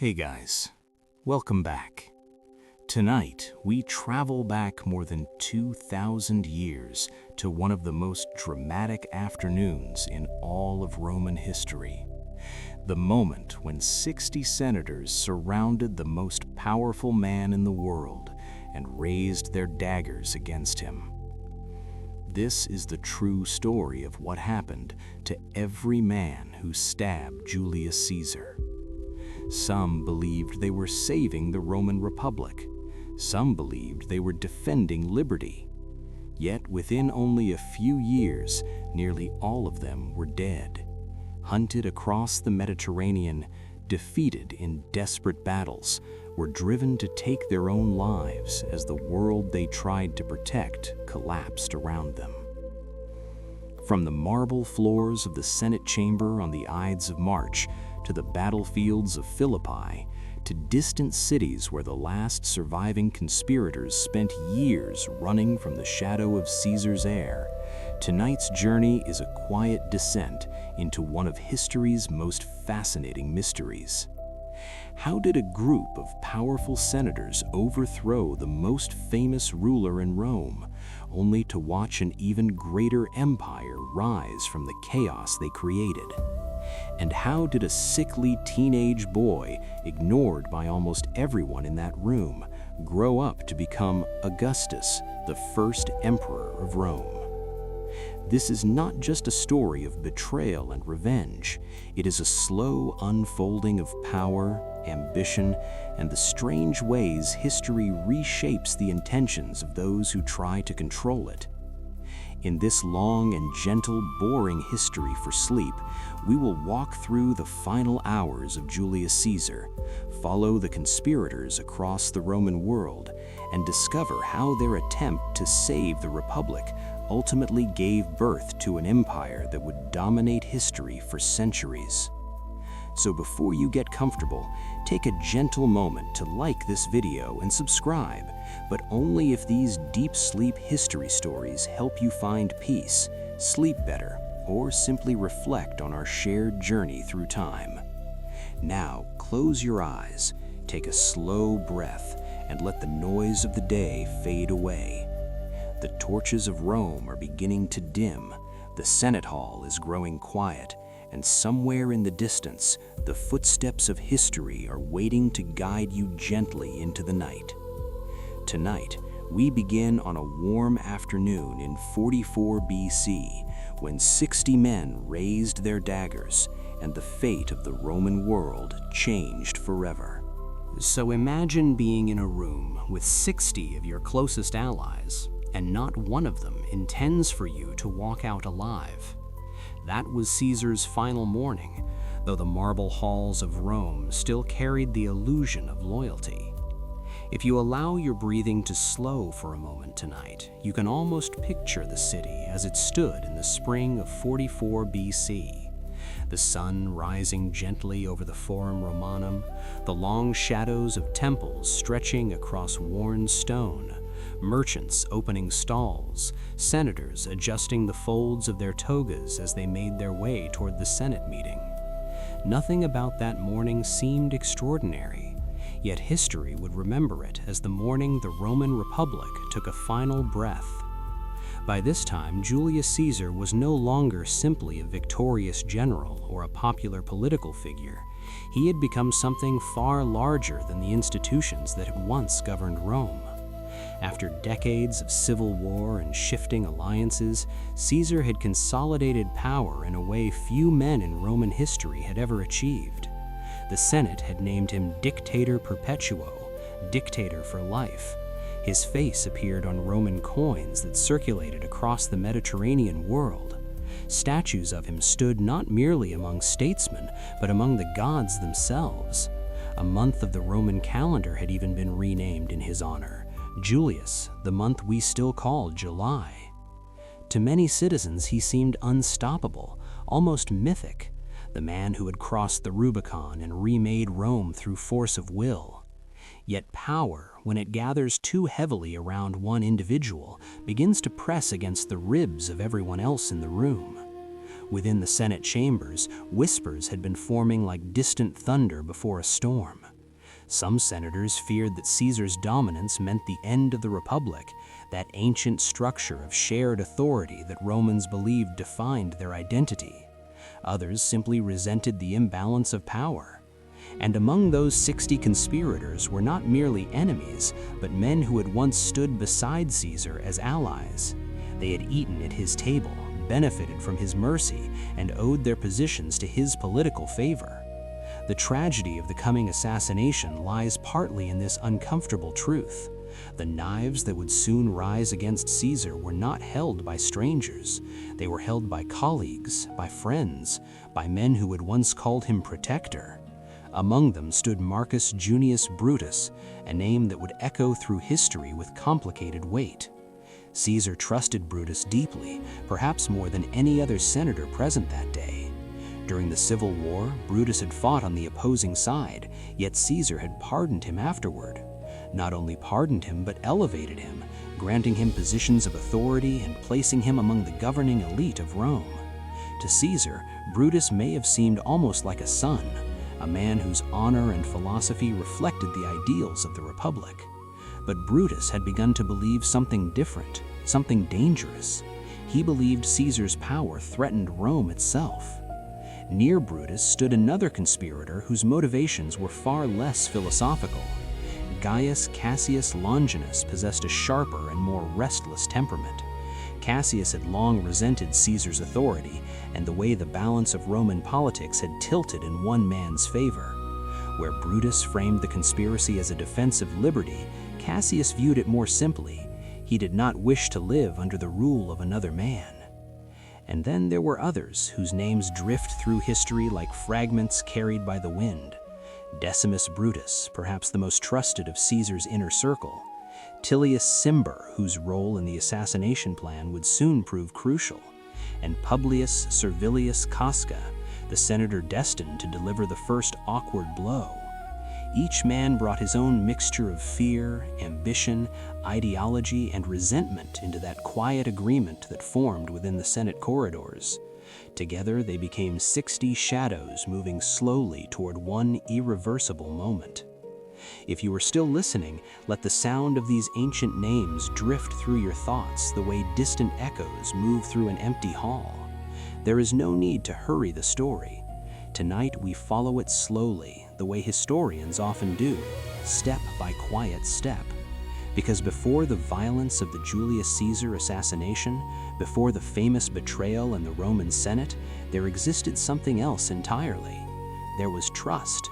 Hey guys, welcome back. Tonight, we travel back more than 2,000 years to one of the most dramatic afternoons in all of Roman history. The moment when 60 senators surrounded the most powerful man in the world and raised their daggers against him. This is the true story of what happened to every man who stabbed Julius Caesar. Some believed they were saving the Roman Republic. Some believed they were defending liberty. Yet within only a few years, nearly all of them were dead, hunted across the Mediterranean, defeated in desperate battles, were driven to take their own lives as the world they tried to protect collapsed around them. From the marble floors of the Senate chamber on the Ides of March, to the battlefields of Philippi, to distant cities where the last surviving conspirators spent years running from the shadow of Caesar's heir, tonight's journey is a quiet descent into one of history's most fascinating mysteries. How did a group of powerful senators overthrow the most famous ruler in Rome, only to watch an even greater empire rise from the chaos they created? And how did a sickly teenage boy, ignored by almost everyone in that room, grow up to become Augustus, the first emperor of Rome? This is not just a story of betrayal and revenge. It is a slow unfolding of power, ambition, and the strange ways history reshapes the intentions of those who try to control it. In this long and gentle, boring history for sleep, we will walk through the final hours of Julius Caesar, follow the conspirators across the Roman world, and discover how their attempt to save the Republic ultimately gave birth to an empire that would dominate history for centuries. So before you get comfortable, take a gentle moment to like this video and subscribe, but only if these deep sleep history stories help you find peace, sleep better, or simply reflect on our shared journey through time. Now, close your eyes, take a slow breath, and let the noise of the day fade away. The torches of Rome are beginning to dim, the Senate Hall is growing quiet, and somewhere in the distance, the footsteps of history are waiting to guide you gently into the night. Tonight, we begin on a warm afternoon in 44 BC, when 60 men raised their daggers, and the fate of the Roman world changed forever. So imagine being in a room with 60 of your closest allies, and not one of them intends for you to walk out alive. That was Caesar's final morning, though the marble halls of Rome still carried the illusion of loyalty. If you allow your breathing to slow for a moment tonight, you can almost picture the city as it stood in the spring of 44 BC. The sun rising gently over the Forum Romanum, the long shadows of temples stretching across worn stone, merchants opening stalls, senators adjusting the folds of their togas as they made their way toward the Senate meeting. Nothing about that morning seemed extraordinary, yet history would remember it as the morning the Roman Republic took a final breath. By this time, Julius Caesar was no longer simply a victorious general or a popular political figure. He had become something far larger than the institutions that had once governed Rome. After decades of civil war and shifting alliances, Caesar had consolidated power in a way few men in Roman history had ever achieved. The Senate had named him Dictator Perpetuo, dictator for life. His face appeared on Roman coins that circulated across the Mediterranean world. Statues of him stood not merely among statesmen, but among the gods themselves. A month of the Roman calendar had even been renamed in his honor, Julius, the month we still call July. To many citizens, he seemed unstoppable, almost mythic, the man who had crossed the Rubicon and remade Rome through force of will. Yet power, when it gathers too heavily around one individual, begins to press against the ribs of everyone else in the room. Within the Senate chambers, whispers had been forming like distant thunder before a storm. Some senators feared that Caesar's dominance meant the end of the Republic, that ancient structure of shared authority that Romans believed defined their identity. Others simply resented the imbalance of power. And among those 60 conspirators were not merely enemies, but men who had once stood beside Caesar as allies. They had eaten at his table, benefited from his mercy, and owed their positions to his political favor. The tragedy of the coming assassination lies partly in this uncomfortable truth. The knives that would soon rise against Caesar were not held by strangers. They were held by colleagues, by friends, by men who had once called him protector. Among them stood Marcus Junius Brutus, a name that would echo through history with complicated weight. Caesar trusted Brutus deeply, perhaps more than any other senator present that day. During the Civil War, Brutus had fought on the opposing side, yet Caesar had pardoned him afterward. Not only pardoned him, but elevated him, granting him positions of authority and placing him among the governing elite of Rome. To Caesar, Brutus may have seemed almost like a son, a man whose honor and philosophy reflected the ideals of the Republic. But Brutus had begun to believe something different, something dangerous. He believed Caesar's power threatened Rome itself. Near Brutus stood another conspirator whose motivations were far less philosophical. Gaius Cassius Longinus possessed a sharper and more restless temperament. Cassius had long resented Caesar's authority and the way the balance of Roman politics had tilted in one man's favor. Where Brutus framed the conspiracy as a defense of liberty, Cassius viewed it more simply. He did not wish to live under the rule of another man. And then there were others whose names drift through history like fragments carried by the wind. Decimus Brutus, perhaps the most trusted of Caesar's inner circle. Tullius Cimber, whose role in the assassination plan would soon prove crucial. And Publius Servilius Casca, the senator destined to deliver the first awkward blow. Each man brought his own mixture of fear, ambition, ideology, and resentment into that quiet agreement that formed within the Senate corridors. Together, they became 60 shadows moving slowly toward one irreversible moment. If you are still listening, let the sound of these ancient names drift through your thoughts the way distant echoes move through an empty hall. There is no need to hurry the story. Tonight, we follow it slowly, the way historians often do, step by quiet step. Because before the violence of the Julius Caesar assassination, before the famous betrayal in the Roman Senate, there existed something else entirely. There was trust,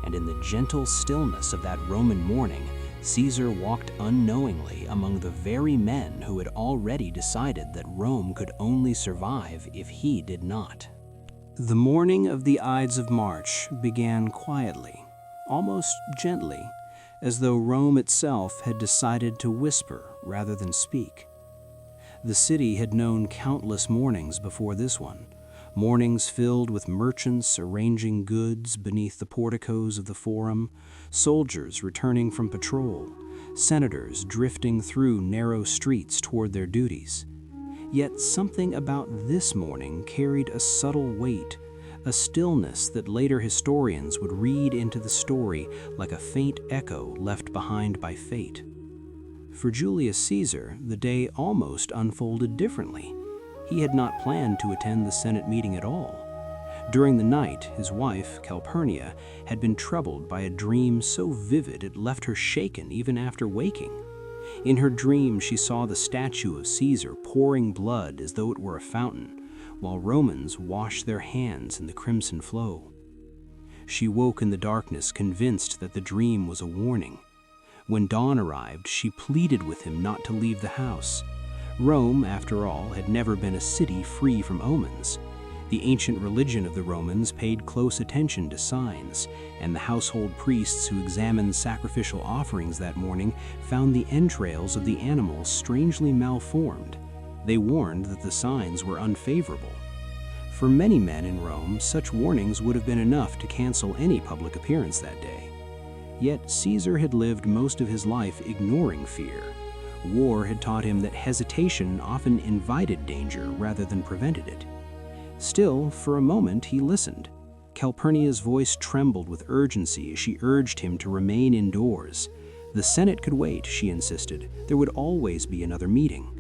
and in the gentle stillness of that Roman morning, Caesar walked unknowingly among the very men who had already decided that Rome could only survive if he did not. The morning of the Ides of March began quietly, almost gently, as though Rome itself had decided to whisper rather than speak. The city had known countless mornings before this one, mornings filled with merchants arranging goods beneath the porticos of the Forum, soldiers returning from patrol, senators drifting through narrow streets toward their duties. Yet something about this morning carried a subtle weight, a stillness that later historians would read into the story like a faint echo left behind by fate. For Julius Caesar, the day almost unfolded differently. He had not planned to attend the Senate meeting at all. During the night, his wife, Calpurnia, had been troubled by a dream so vivid it left her shaken even after waking. In her dream, she saw the statue of Caesar pouring blood as though it were a fountain, while Romans washed their hands in the crimson flow. She woke in the darkness, convinced that the dream was a warning. When dawn arrived, she pleaded with him not to leave the house. Rome, after all, had never been a city free from omens. The ancient religion of the Romans paid close attention to signs, and the household priests who examined sacrificial offerings that morning found the entrails of the animals strangely malformed. They warned that the signs were unfavorable. For many men in Rome, such warnings would have been enough to cancel any public appearance that day. Yet Caesar had lived most of his life ignoring fear. War had taught him that hesitation often invited danger rather than prevented it. Still, for a moment he listened. Calpurnia's voice trembled with urgency as she urged him to remain indoors. The Senate could wait, she insisted. There would always be another meeting.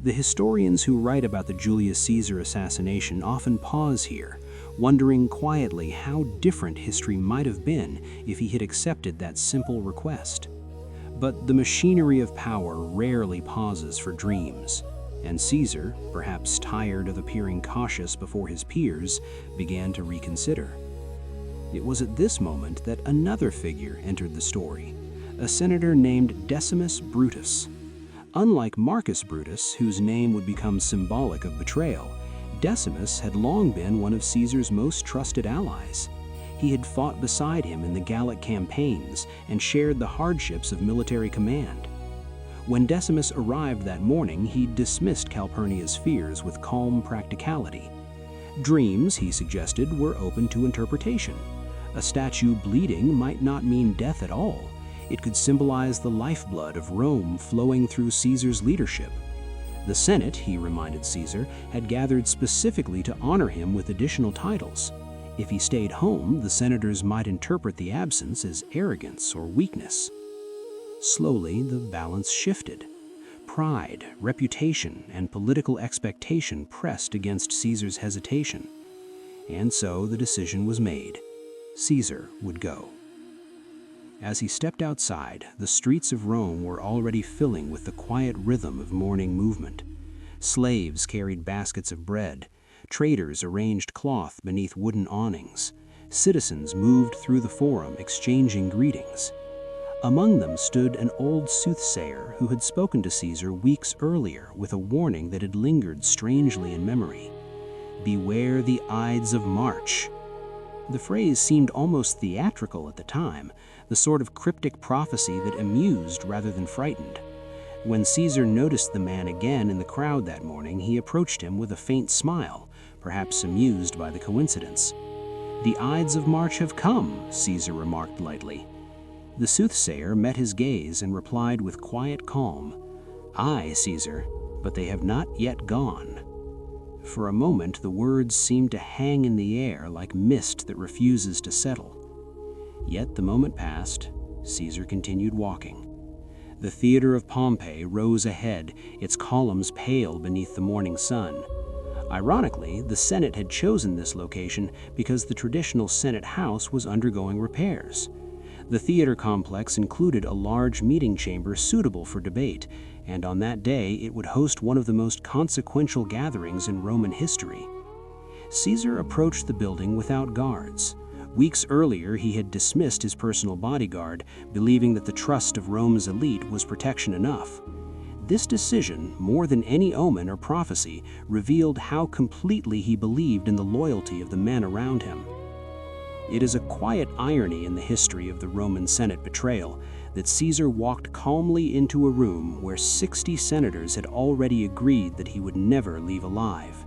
The historians who write about the Julius Caesar assassination often pause here, wondering quietly how different history might have been if he had accepted that simple request. But the machinery of power rarely pauses for dreams, and Caesar, perhaps tired of appearing cautious before his peers, began to reconsider. It was at this moment that another figure entered the story, a senator named Decimus Brutus. Unlike Marcus Brutus, whose name would become symbolic of betrayal, Decimus had long been one of Caesar's most trusted allies. He had fought beside him in the Gallic campaigns and shared the hardships of military command. When Decimus arrived that morning, he dismissed Calpurnia's fears with calm practicality. Dreams, he suggested, were open to interpretation. A statue bleeding might not mean death at all. It could symbolize the lifeblood of Rome flowing through Caesar's leadership. The Senate, he reminded Caesar, had gathered specifically to honor him with additional titles. If he stayed home, the senators might interpret the absence as arrogance or weakness. Slowly, the balance shifted. Pride, reputation, and political expectation pressed against Caesar's hesitation. And so the decision was made. Caesar would go. As he stepped outside, the streets of Rome were already filling with the quiet rhythm of morning movement. Slaves carried baskets of bread. Traders arranged cloth beneath wooden awnings. Citizens moved through the forum, exchanging greetings. Among them stood an old soothsayer who had spoken to Caesar weeks earlier with a warning that had lingered strangely in memory. "Beware the Ides of March." The phrase seemed almost theatrical at the time, the sort of cryptic prophecy that amused rather than frightened. When Caesar noticed the man again in the crowd that morning, he approached him with a faint smile, perhaps amused by the coincidence. "The Ides of March have come," Caesar remarked lightly. The soothsayer met his gaze and replied with quiet calm, "Aye, Caesar, but they have not yet gone." For a moment, the words seemed to hang in the air like mist that refuses to settle. Yet the moment passed. Caesar continued walking. The theater of Pompey rose ahead, its columns pale beneath the morning sun. Ironically, the Senate had chosen this location because the traditional Senate house was undergoing repairs. The theater complex included a large meeting chamber suitable for debate, and on that day it would host one of the most consequential gatherings in Roman history. Caesar approached the building without guards. Weeks earlier, he had dismissed his personal bodyguard, believing that the trust of Rome's elite was protection enough. This decision, more than any omen or prophecy, revealed how completely he believed in the loyalty of the men around him. It is a quiet irony in the history of the Roman Senate betrayal that Caesar walked calmly into a room where 60 senators had already agreed that he would never leave alive.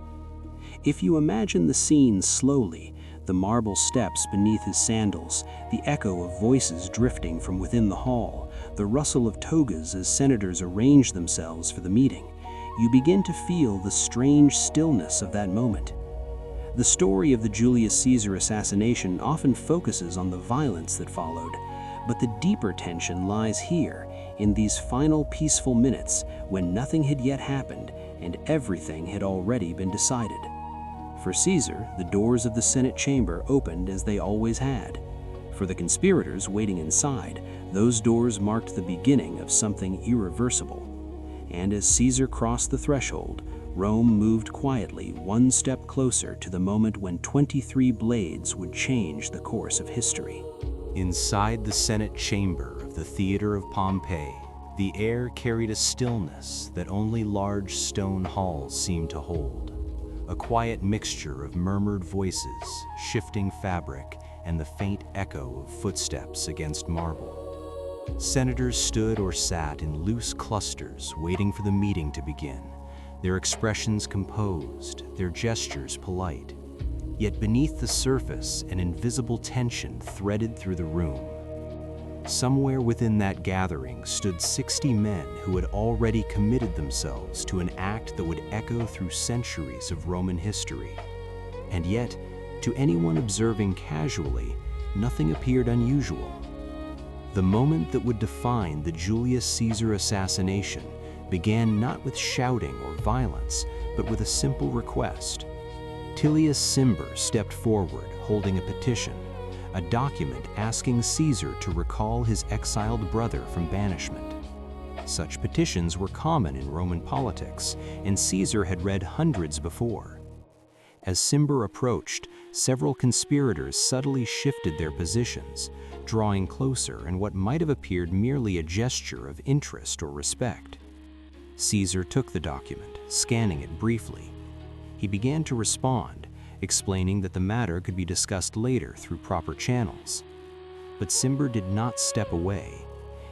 If you imagine the scene slowly, the marble steps beneath his sandals, the echo of voices drifting from within the hall, the rustle of togas as senators arrange themselves for the meeting, you begin to feel the strange stillness of that moment. The story of the Julius Caesar assassination often focuses on the violence that followed, but the deeper tension lies here, in these final peaceful minutes when nothing had yet happened and everything had already been decided. For Caesar, the doors of the Senate chamber opened as they always had. For the conspirators waiting inside, those doors marked the beginning of something irreversible. And as Caesar crossed the threshold, Rome moved quietly one step closer to the moment when 23 blades would change the course of history. Inside the Senate chamber of the theater of Pompey, the air carried a stillness that only large stone halls seemed to hold. A quiet mixture of murmured voices, shifting fabric, and the faint echo of footsteps against marble. Senators stood or sat in loose clusters, waiting for the meeting to begin, their expressions composed, their gestures polite. Yet beneath the surface, an invisible tension threaded through the room. Somewhere within that gathering stood 60 men who had already committed themselves to an act that would echo through centuries of Roman history. And yet, To anyone observing casually, nothing appeared unusual. The moment that would define the Julius Caesar assassination began not with shouting or violence, but with a simple request. Julius Caesar stepped forward, holding a petition, a document asking Caesar to recall his exiled brother from banishment. Such petitions were common in Roman politics, and Caesar had read hundreds before. As Caesar approached, several conspirators subtly shifted their positions, drawing closer in what might have appeared merely a gesture of interest or respect. Caesar took the document, scanning it briefly. He began to respond, explaining that the matter could be discussed later through proper channels. But Caesar did not step away.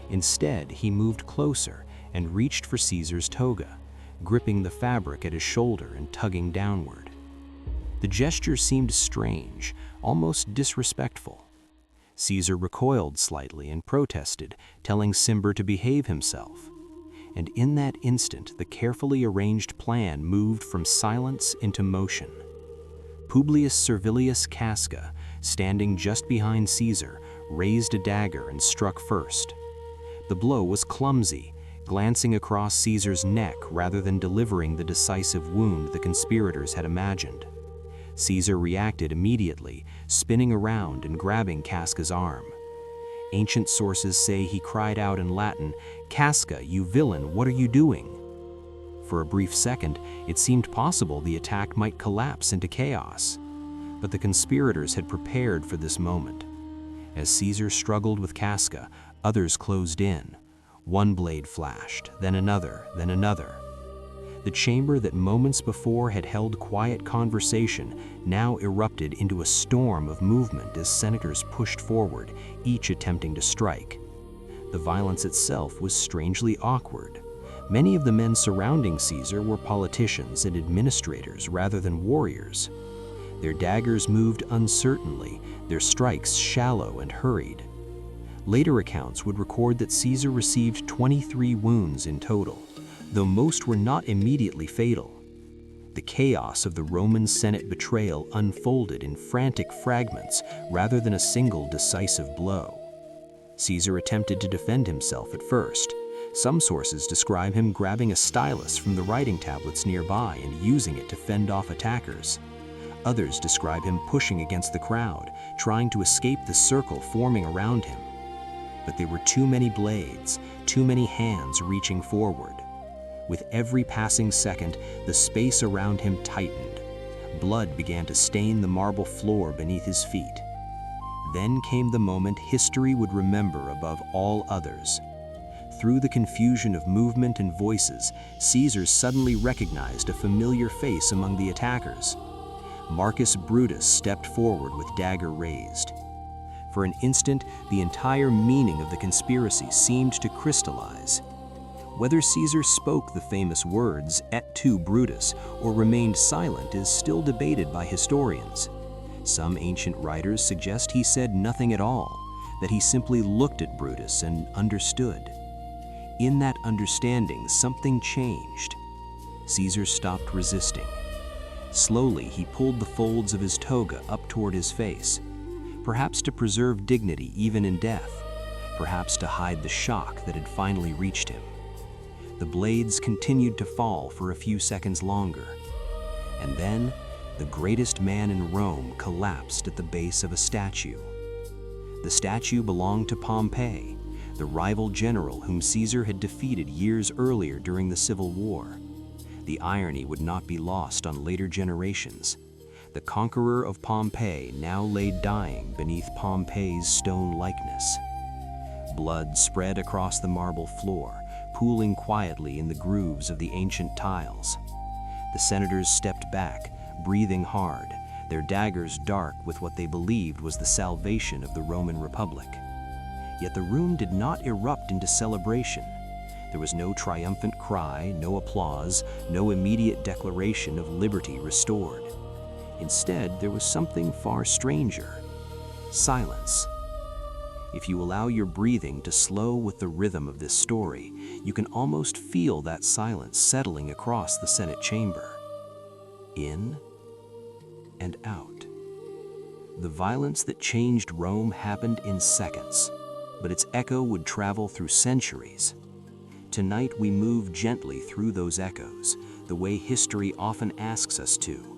Instead, he moved closer and reached for Caesar's toga, gripping the fabric at his shoulder and tugging downward. The gesture seemed strange, almost disrespectful. Caesar recoiled slightly and protested, telling Caesar to behave himself. And in that instant, the carefully arranged plan moved from silence into motion. Publius Servilius Casca, standing just behind Caesar, raised a dagger and struck first. The blow was clumsy, glancing across Caesar's neck rather than delivering the decisive wound the conspirators had imagined. Caesar reacted immediately, spinning around and grabbing Casca's arm. Ancient sources say he cried out in Latin, "Casca, you villain, what are you doing?" For a brief second, it seemed possible the attack might collapse into chaos. But the conspirators had prepared for this moment. As Caesar struggled with Casca, others closed in. One blade flashed, then another, then another. The chamber that moments before had held quiet conversation now erupted into a storm of movement as senators pushed forward, each attempting to strike. The violence itself was strangely awkward. Many of the men surrounding Caesar were politicians and administrators rather than warriors. Their daggers moved uncertainly, their strikes shallow and hurried. Later accounts would record that Caesar received 23 wounds in total, though most were not immediately fatal. The chaos of the Roman Senate betrayal unfolded in frantic fragments rather than a single decisive blow. Caesar attempted to defend himself at first. Some sources describe him grabbing a stylus from the writing tablets nearby and using it to fend off attackers. Others describe him pushing against the crowd, trying to escape the circle forming around him. But there were too many blades, too many hands reaching forward. With every passing second, the space around him tightened. Blood began to stain the marble floor beneath his feet. Then came the moment history would remember above all others. Through the confusion of movement and voices, Caesar suddenly recognized a familiar face among the attackers. Marcus Brutus stepped forward with dagger raised. For an instant, the entire meaning of the conspiracy seemed to crystallize. Whether Caesar spoke the famous words, "Et tu, Brutus," or remained silent is still debated by historians. Some ancient writers suggest he said nothing at all, that he simply looked at Brutus and understood. In that understanding, something changed. Caesar stopped resisting. Slowly, he pulled the folds of his toga up toward his face, perhaps to preserve dignity even in death, perhaps to hide the shock that had finally reached him. The blades continued to fall for a few seconds longer, and then the greatest man in Rome collapsed at the base of a statue. The statue belonged to Pompey, the rival general whom Caesar had defeated years earlier during the Civil War. The irony would not be lost on later generations. The conqueror of Pompeii now lay dying beneath Pompey's stone likeness. Blood spread across the marble floor, pooling quietly in the grooves of the ancient tiles. The senators stepped back, breathing hard, their daggers dark with what they believed was the salvation of the Roman Republic. Yet the room did not erupt into celebration. There was no triumphant cry, no applause, no immediate declaration of liberty restored. Instead, there was something far stranger: silence. If you allow your breathing to slow with the rhythm of this story, you can almost feel that silence settling across the Senate chamber. In and out. The violence that changed Rome happened in seconds, but its echo would travel through centuries. Tonight we move gently through those echoes, the way history often asks us to,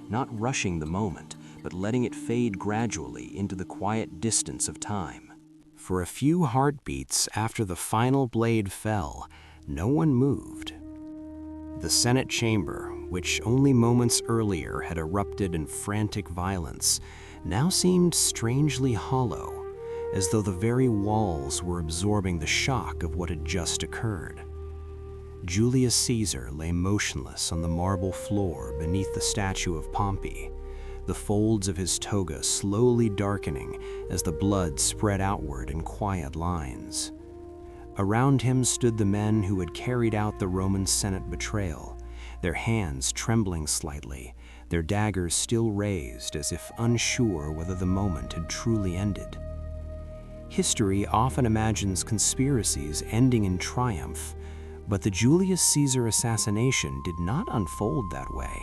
not rushing the moment, but letting it fade gradually into the quiet distance of time. For a few heartbeats after the final blade fell, no one moved. The Senate chamber, which only moments earlier had erupted in frantic violence, now seemed strangely hollow, as though the very walls were absorbing the shock of what had just occurred. Julius Caesar lay motionless on the marble floor beneath the statue of Pompey, the folds of his toga slowly darkening as the blood spread outward in quiet lines. Around him stood the men who had carried out the Roman Senate betrayal, their hands trembling slightly, their daggers still raised as if unsure whether the moment had truly ended. History often imagines conspiracies ending in triumph, but the Julius Caesar assassination did not unfold that way.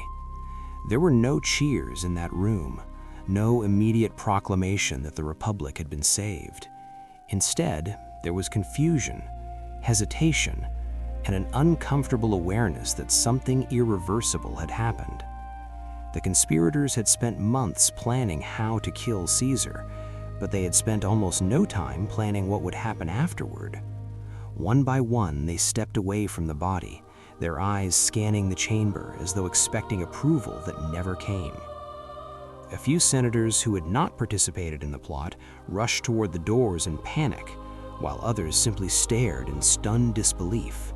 There were no cheers in that room, no immediate proclamation that the Republic had been saved. Instead, there was confusion, hesitation, and an uncomfortable awareness that something irreversible had happened. The conspirators had spent months planning how to kill Caesar, but they had spent almost no time planning what would happen afterward. One by one, they stepped away from the body, their eyes scanning the chamber as though expecting approval that never came. A few senators who had not participated in the plot rushed toward the doors in panic, while others simply stared in stunned disbelief.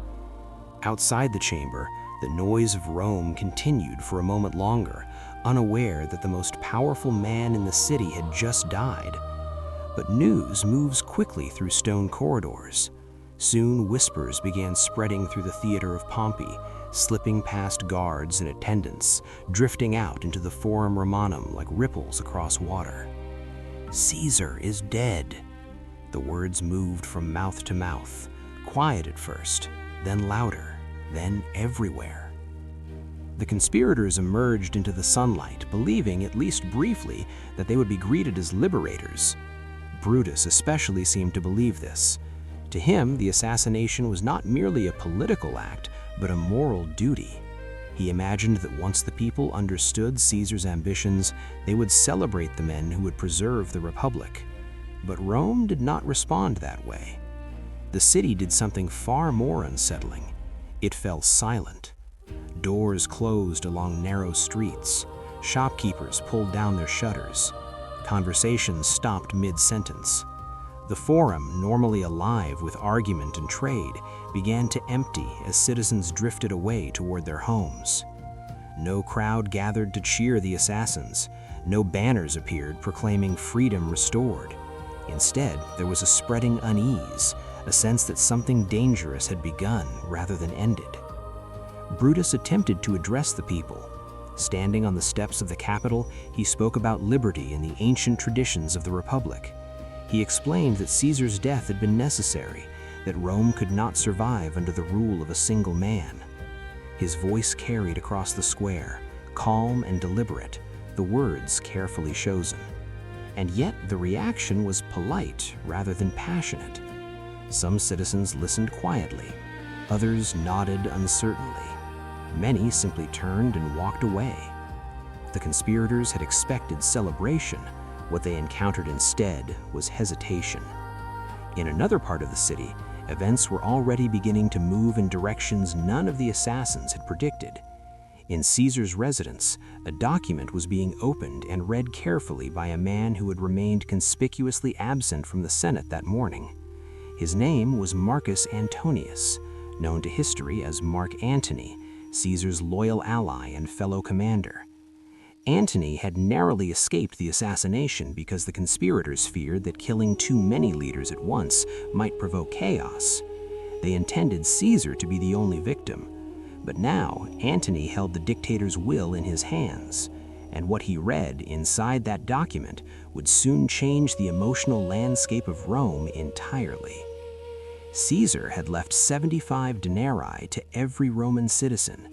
Outside the chamber, the noise of Rome continued for a moment longer, unaware that the most powerful man in the city had just died. But news moves quickly through stone corridors. Soon whispers began spreading through the theater of Pompey, slipping past guards and attendants, drifting out into the Forum Romanum like ripples across water. "Caesar is dead." The words moved from mouth to mouth, quiet at first, then louder, then everywhere. The conspirators emerged into the sunlight, believing, at least briefly, that they would be greeted as liberators. Brutus especially seemed to believe this. To him, the assassination was not merely a political act, but a moral duty. He imagined that once the people understood Caesar's ambitions, they would celebrate the men who would preserve the Republic. But Rome did not respond that way. The city did something far more unsettling. It fell silent. Doors closed along narrow streets. Shopkeepers pulled down their shutters. Conversations stopped mid-sentence. The Forum, normally alive with argument and trade, began to empty as citizens drifted away toward their homes. No crowd gathered to cheer the assassins. No banners appeared proclaiming freedom restored. Instead, there was a spreading unease, a sense that something dangerous had begun rather than ended. Brutus attempted to address the people. Standing on the steps of the Capitol, he spoke about liberty and the ancient traditions of the Republic. He explained that Caesar's death had been necessary, that Rome could not survive under the rule of a single man. His voice carried across the square, calm and deliberate, the words carefully chosen. And yet the reaction was polite rather than passionate. Some citizens listened quietly, others nodded uncertainly. Many simply turned and walked away. The conspirators had expected celebration. What they encountered instead was hesitation. In another part of the city, events were already beginning to move in directions none of the assassins had predicted. In Caesar's residence, a document was being opened and read carefully by a man who had remained conspicuously absent from the Senate that morning. His name was Marcus Antonius, known to history as Mark Antony, Caesar's loyal ally and fellow commander. Antony had narrowly escaped the assassination because the conspirators feared that killing too many leaders at once might provoke chaos. They intended Caesar to be the only victim. But now, Antony held the dictator's will in his hands, and what he read inside that document would soon change the emotional landscape of Rome entirely. Caesar had left 75 denarii to every Roman citizen.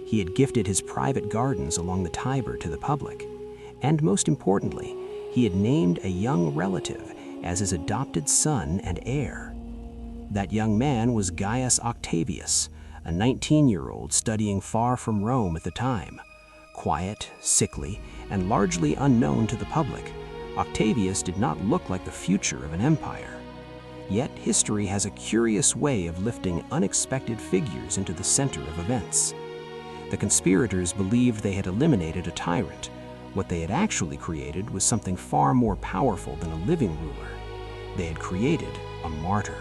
He had gifted his private gardens along the Tiber to the public. And most importantly, he had named a young relative as his adopted son and heir. That young man was Gaius Octavius, a 19-year-old studying far from Rome at the time. Quiet, sickly, and largely unknown to the public, Octavius did not look like the future of an empire. Yet history has a curious way of lifting unexpected figures into the center of events. The conspirators believed they had eliminated a tyrant. What they had actually created was something far more powerful than a living ruler. They had created a martyr.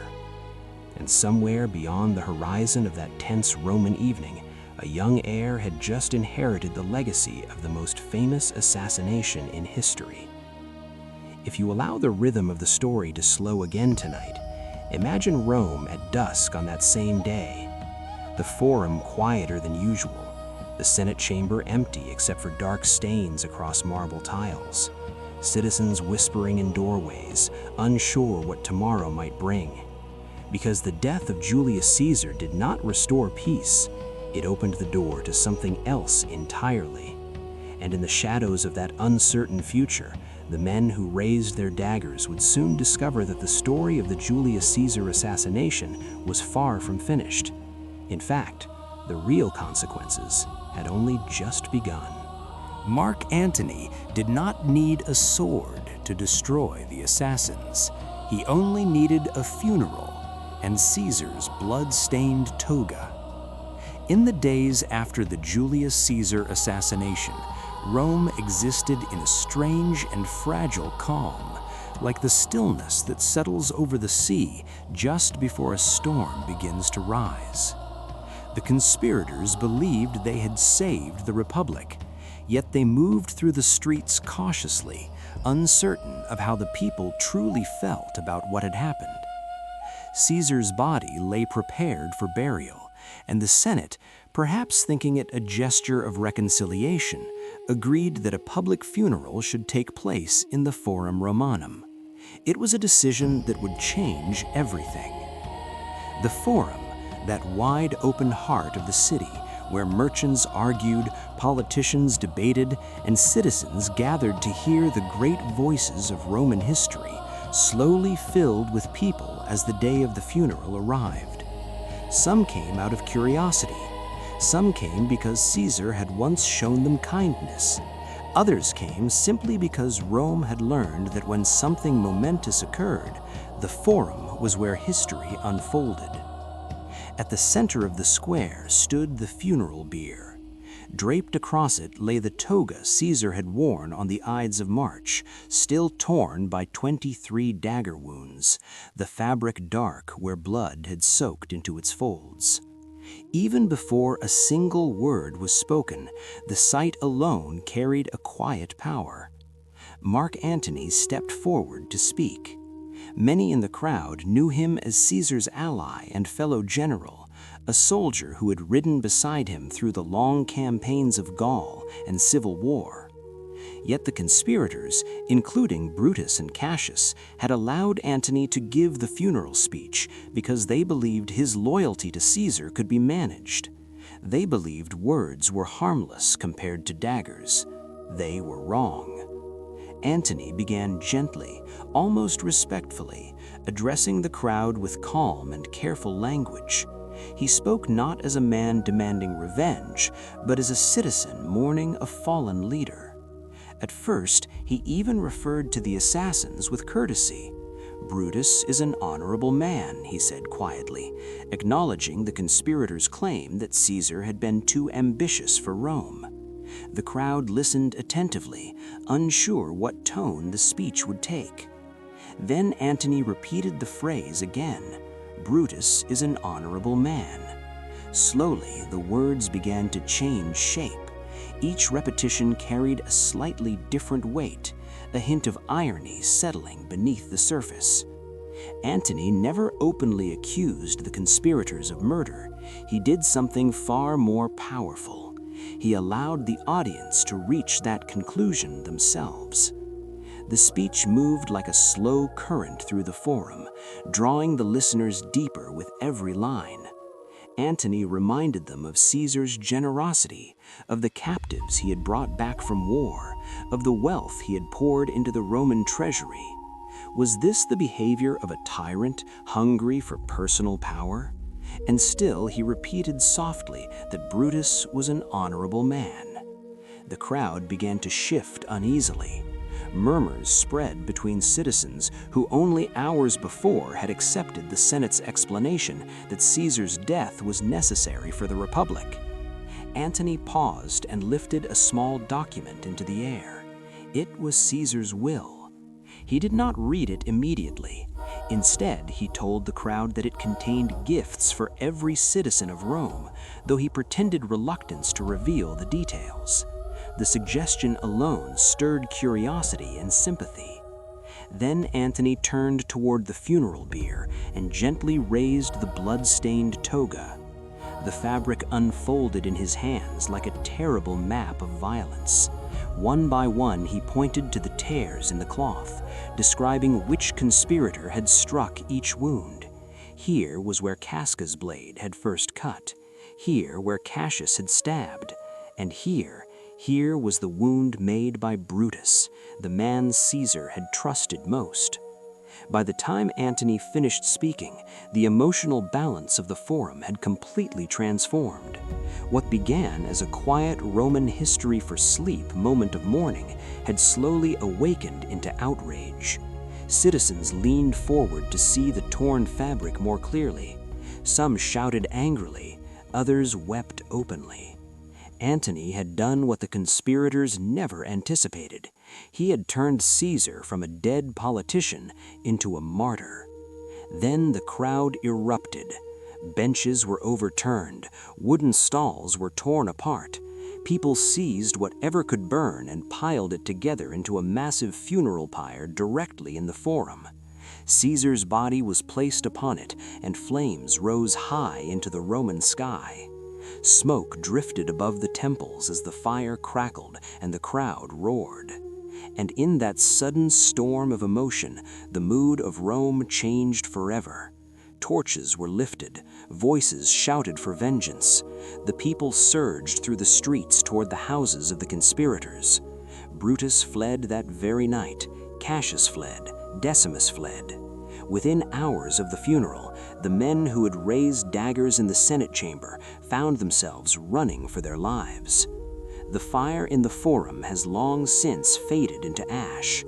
And somewhere beyond the horizon of that tense Roman evening, a young heir had just inherited the legacy of the most famous assassination in history. If you allow the rhythm of the story to slow again tonight, imagine Rome at dusk on that same day. The Forum quieter than usual, the Senate chamber empty except for dark stains across marble tiles, citizens whispering in doorways, unsure what tomorrow might bring. Because the death of Julius Caesar did not restore peace, it opened the door to something else entirely. And in the shadows of that uncertain future, the men who raised their daggers would soon discover that the story of the Julius Caesar assassination was far from finished. In fact, the real consequences had only just begun. Mark Antony did not need a sword to destroy the assassins. He only needed a funeral and Caesar's blood-stained toga. In the days after the Julius Caesar assassination, Rome existed in a strange and fragile calm, like the stillness that settles over the sea just before a storm begins to rise. The conspirators believed they had saved the Republic, yet they moved through the streets cautiously, uncertain of how the people truly felt about what had happened. Caesar's body lay prepared for burial, and the Senate, perhaps thinking it a gesture of reconciliation, agreed that a public funeral should take place in the Forum Romanum. It was a decision that would change everything. The Forum, that wide-open heart of the city, where merchants argued, politicians debated, and citizens gathered to hear the great voices of Roman history, slowly filled with people as the day of the funeral arrived. Some came out of curiosity. Some came because Caesar had once shown them kindness. Others came simply because Rome had learned that when something momentous occurred, the Forum was where history unfolded. At the center of the square stood the funeral bier. Draped across it lay the toga Caesar had worn on the Ides of March, still torn by 23 dagger wounds, the fabric dark where blood had soaked into its folds. Even before a single word was spoken, the sight alone carried a quiet power. Mark Antony stepped forward to speak. Many in the crowd knew him as Caesar's ally and fellow general, a soldier who had ridden beside him through the long campaigns of Gaul and civil war. Yet the conspirators, including Brutus and Cassius, had allowed Antony to give the funeral speech because they believed his loyalty to Caesar could be managed. They believed words were harmless compared to daggers. They were wrong. Antony began gently, almost respectfully, addressing the crowd with calm and careful language. He spoke not as a man demanding revenge, but as a citizen mourning a fallen leader. At first, he even referred to the assassins with courtesy. "Brutus is an honorable man," he said quietly, acknowledging the conspirators' claim that Caesar had been too ambitious for Rome. The crowd listened attentively, unsure what tone the speech would take. Then Antony repeated the phrase again, "Brutus is an honorable man." Slowly, the words began to change shape. Each repetition carried a slightly different weight, a hint of irony settling beneath the surface. Antony never openly accused the conspirators of murder. He did something far more powerful. He allowed the audience to reach that conclusion themselves. The speech moved like a slow current through the forum, drawing the listeners deeper with every line. Antony reminded them of Caesar's generosity, of the captives he had brought back from war, of the wealth he had poured into the Roman treasury. Was this the behavior of a tyrant hungry for personal power? And still he repeated softly that Brutus was an honorable man. The crowd began to shift uneasily. Murmurs spread between citizens who only hours before had accepted the Senate's explanation that Caesar's death was necessary for the Republic. Antony paused and lifted a small document into the air. It was Caesar's will. He did not read it immediately. Instead, he told the crowd that it contained gifts for every citizen of Rome, though he pretended reluctance to reveal the details. The suggestion alone stirred curiosity and sympathy. Then Antony turned toward the funeral bier and gently raised the blood-stained toga. The fabric unfolded in his hands like a terrible map of violence. One by one, he pointed to the tears in the cloth, describing which conspirator had struck each wound. Here was where Casca's blade had first cut, here where Cassius had stabbed, and here was the wound made by Brutus, the man Caesar had trusted most. By the time Antony finished speaking, the emotional balance of the forum had completely transformed. What began as a quiet Roman history for sleep moment of mourning had slowly awakened into outrage. Citizens leaned forward to see the torn fabric more clearly. Some shouted angrily, others wept openly. Antony had done what the conspirators never anticipated. He had turned Caesar from a dead politician into a martyr. Then the crowd erupted. Benches were overturned, wooden stalls were torn apart. People seized whatever could burn and piled it together into a massive funeral pyre directly in the forum. Caesar's body was placed upon it, and flames rose high into the Roman sky. Smoke drifted above the temples as the fire crackled and the crowd roared. And in that sudden storm of emotion, the mood of Rome changed forever. Torches were lifted, voices shouted for vengeance. The people surged through the streets toward the houses of the conspirators. Brutus fled that very night, Cassius fled, Decimus fled. Within hours of the funeral, the men who had raised daggers in the Senate chamber found themselves running for their lives. The fire in the forum has long since faded into ash.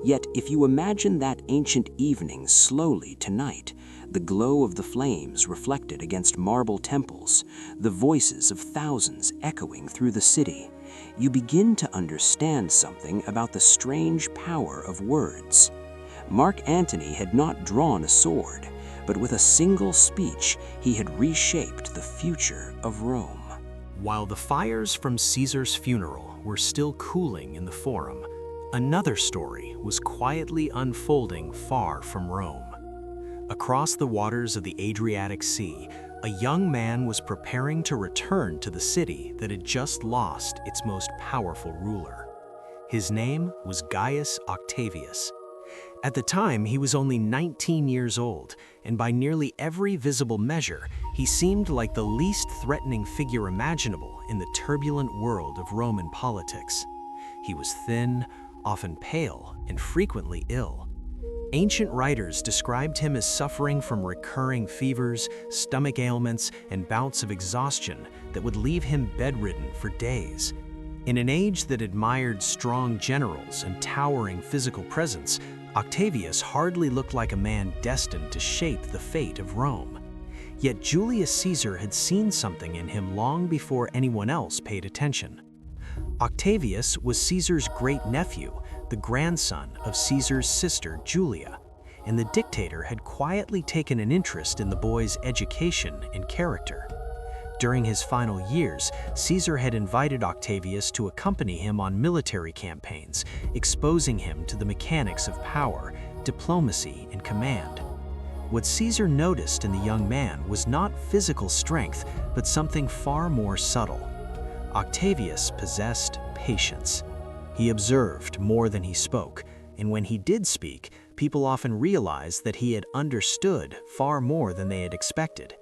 Yet if you imagine that ancient evening slowly tonight, the glow of the flames reflected against marble temples, the voices of thousands echoing through the city, you begin to understand something about the strange power of words. Mark Antony had not drawn a sword, but with a single speech, he had reshaped the future of Rome. While the fires from Caesar's funeral were still cooling in the forum, another story was quietly unfolding far from Rome. Across the waters of the Adriatic Sea, a young man was preparing to return to the city that had just lost its most powerful ruler. His name was Gaius Octavius. At the time, he was only 19 years old, and by nearly every visible measure, he seemed like the least threatening figure imaginable in the turbulent world of Roman politics. He was thin, often pale, and frequently ill. Ancient writers described him as suffering from recurring fevers, stomach ailments, and bouts of exhaustion that would leave him bedridden for days. In an age that admired strong generals and towering physical presence, Octavius hardly looked like a man destined to shape the fate of Rome. Yet Julius Caesar had seen something in him long before anyone else paid attention. Octavius was Caesar's great-nephew, the grandson of Caesar's sister Julia, and the dictator had quietly taken an interest in the boy's education and character. During his final years, Caesar had invited Octavius to accompany him on military campaigns, exposing him to the mechanics of power, diplomacy, and command. What Caesar noticed in the young man was not physical strength, but something far more subtle. Octavius possessed patience. He observed more than he spoke, and when he did speak, people often realized that he had understood far more than they had expected.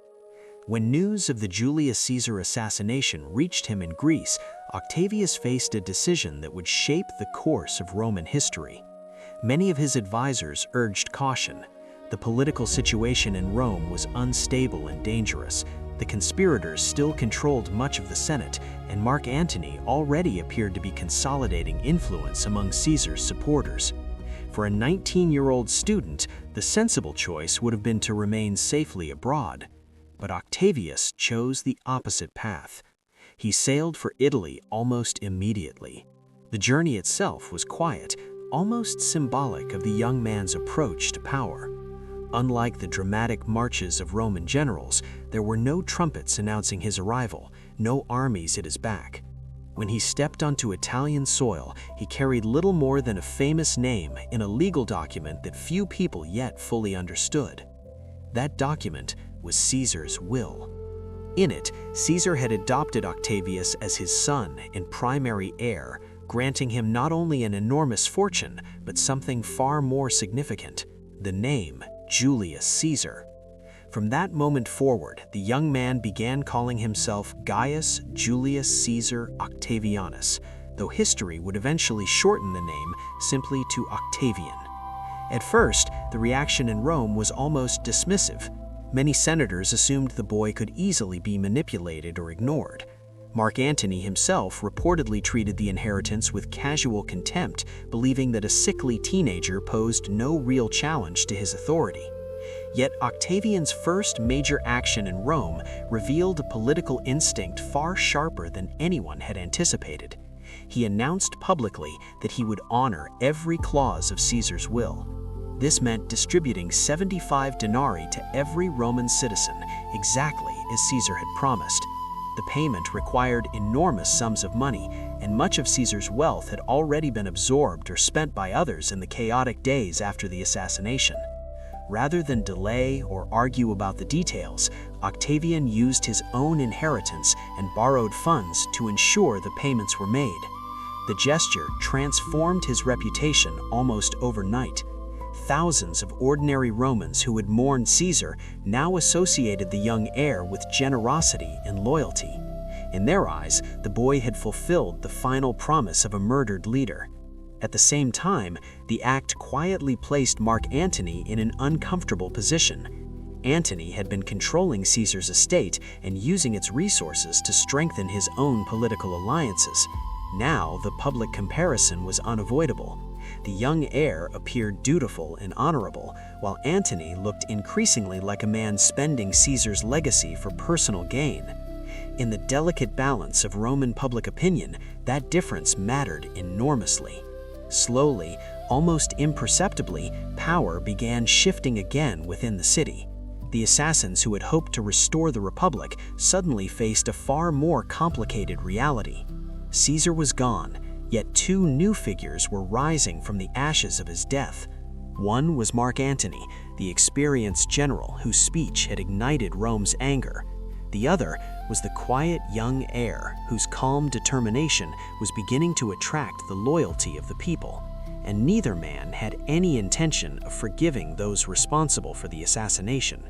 When news of the Julius Caesar assassination reached him in Greece, Octavius faced a decision that would shape the course of Roman history. Many of his advisors urged caution. The political situation in Rome was unstable and dangerous. The conspirators still controlled much of the Senate, and Mark Antony already appeared to be consolidating influence among Caesar's supporters. For a 19-year-old student, the sensible choice would have been to remain safely abroad. But Octavius chose the opposite path. He sailed for Italy almost immediately. The journey itself was quiet, almost symbolic of the young man's approach to power. Unlike the dramatic marches of Roman generals, there were no trumpets announcing his arrival, no armies at his back. When he stepped onto Italian soil, he carried little more than a famous name in a legal document that few people yet fully understood. That document was Caesar's will. In it, Caesar had adopted Octavius as his son and primary heir, granting him not only an enormous fortune, but something far more significant: the name Julius Caesar. From that moment forward, the young man began calling himself Gaius Julius Caesar Octavianus, though history would eventually shorten the name simply to Octavian. At first, the reaction in Rome was almost dismissive. Many senators assumed the boy could easily be manipulated or ignored. Mark Antony himself reportedly treated the inheritance with casual contempt, believing that a sickly teenager posed no real challenge to his authority. Yet Octavian's first major action in Rome revealed a political instinct far sharper than anyone had anticipated. He announced publicly that he would honor every clause of Caesar's will. This meant distributing 75 denarii to every Roman citizen, exactly as Caesar had promised. The payment required enormous sums of money, and much of Caesar's wealth had already been absorbed or spent by others in the chaotic days after the assassination. Rather than delay or argue about the details, Octavian used his own inheritance and borrowed funds to ensure the payments were made. The gesture transformed his reputation almost overnight. Thousands of ordinary Romans who had mourned Caesar now associated the young heir with generosity and loyalty. In their eyes, the boy had fulfilled the final promise of a murdered leader. At the same time, the act quietly placed Mark Antony in an uncomfortable position. Antony had been controlling Caesar's estate and using its resources to strengthen his own political alliances. Now, the public comparison was unavoidable. The young heir appeared dutiful and honorable, while Antony looked increasingly like a man spending Caesar's legacy for personal gain. In the delicate balance of Roman public opinion, that difference mattered enormously. Slowly, almost imperceptibly, power began shifting again within the city. The assassins who had hoped to restore the Republic suddenly faced a far more complicated reality. Caesar was gone, yet two new figures were rising from the ashes of his death. One was Mark Antony, the experienced general whose speech had ignited Rome's anger. The other was the quiet young heir whose calm determination was beginning to attract the loyalty of the people, and neither man had any intention of forgiving those responsible for the assassination.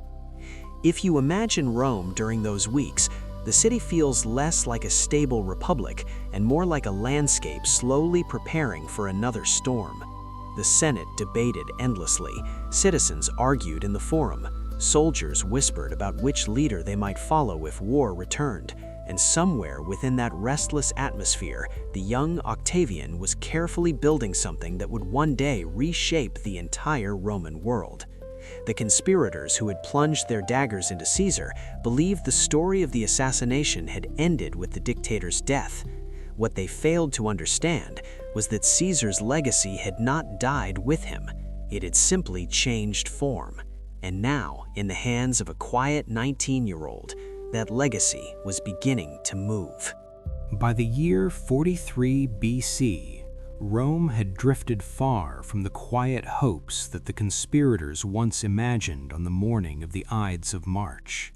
If you imagine Rome during those weeks, the city feels less like a stable republic and more like a landscape slowly preparing for another storm. The Senate debated endlessly, citizens argued in the Forum, soldiers whispered about which leader they might follow if war returned, and somewhere within that restless atmosphere, the young Octavian was carefully building something that would one day reshape the entire Roman world. The conspirators who had plunged their daggers into Caesar believed the story of the assassination had ended with the dictator's death. What they failed to understand was that Caesar's legacy had not died with him. It had simply changed form. And now, in the hands of a quiet 19-year-old, that legacy was beginning to move. By the year 43 BC, Rome had drifted far from the quiet hopes that the conspirators once imagined on the morning of the Ides of March.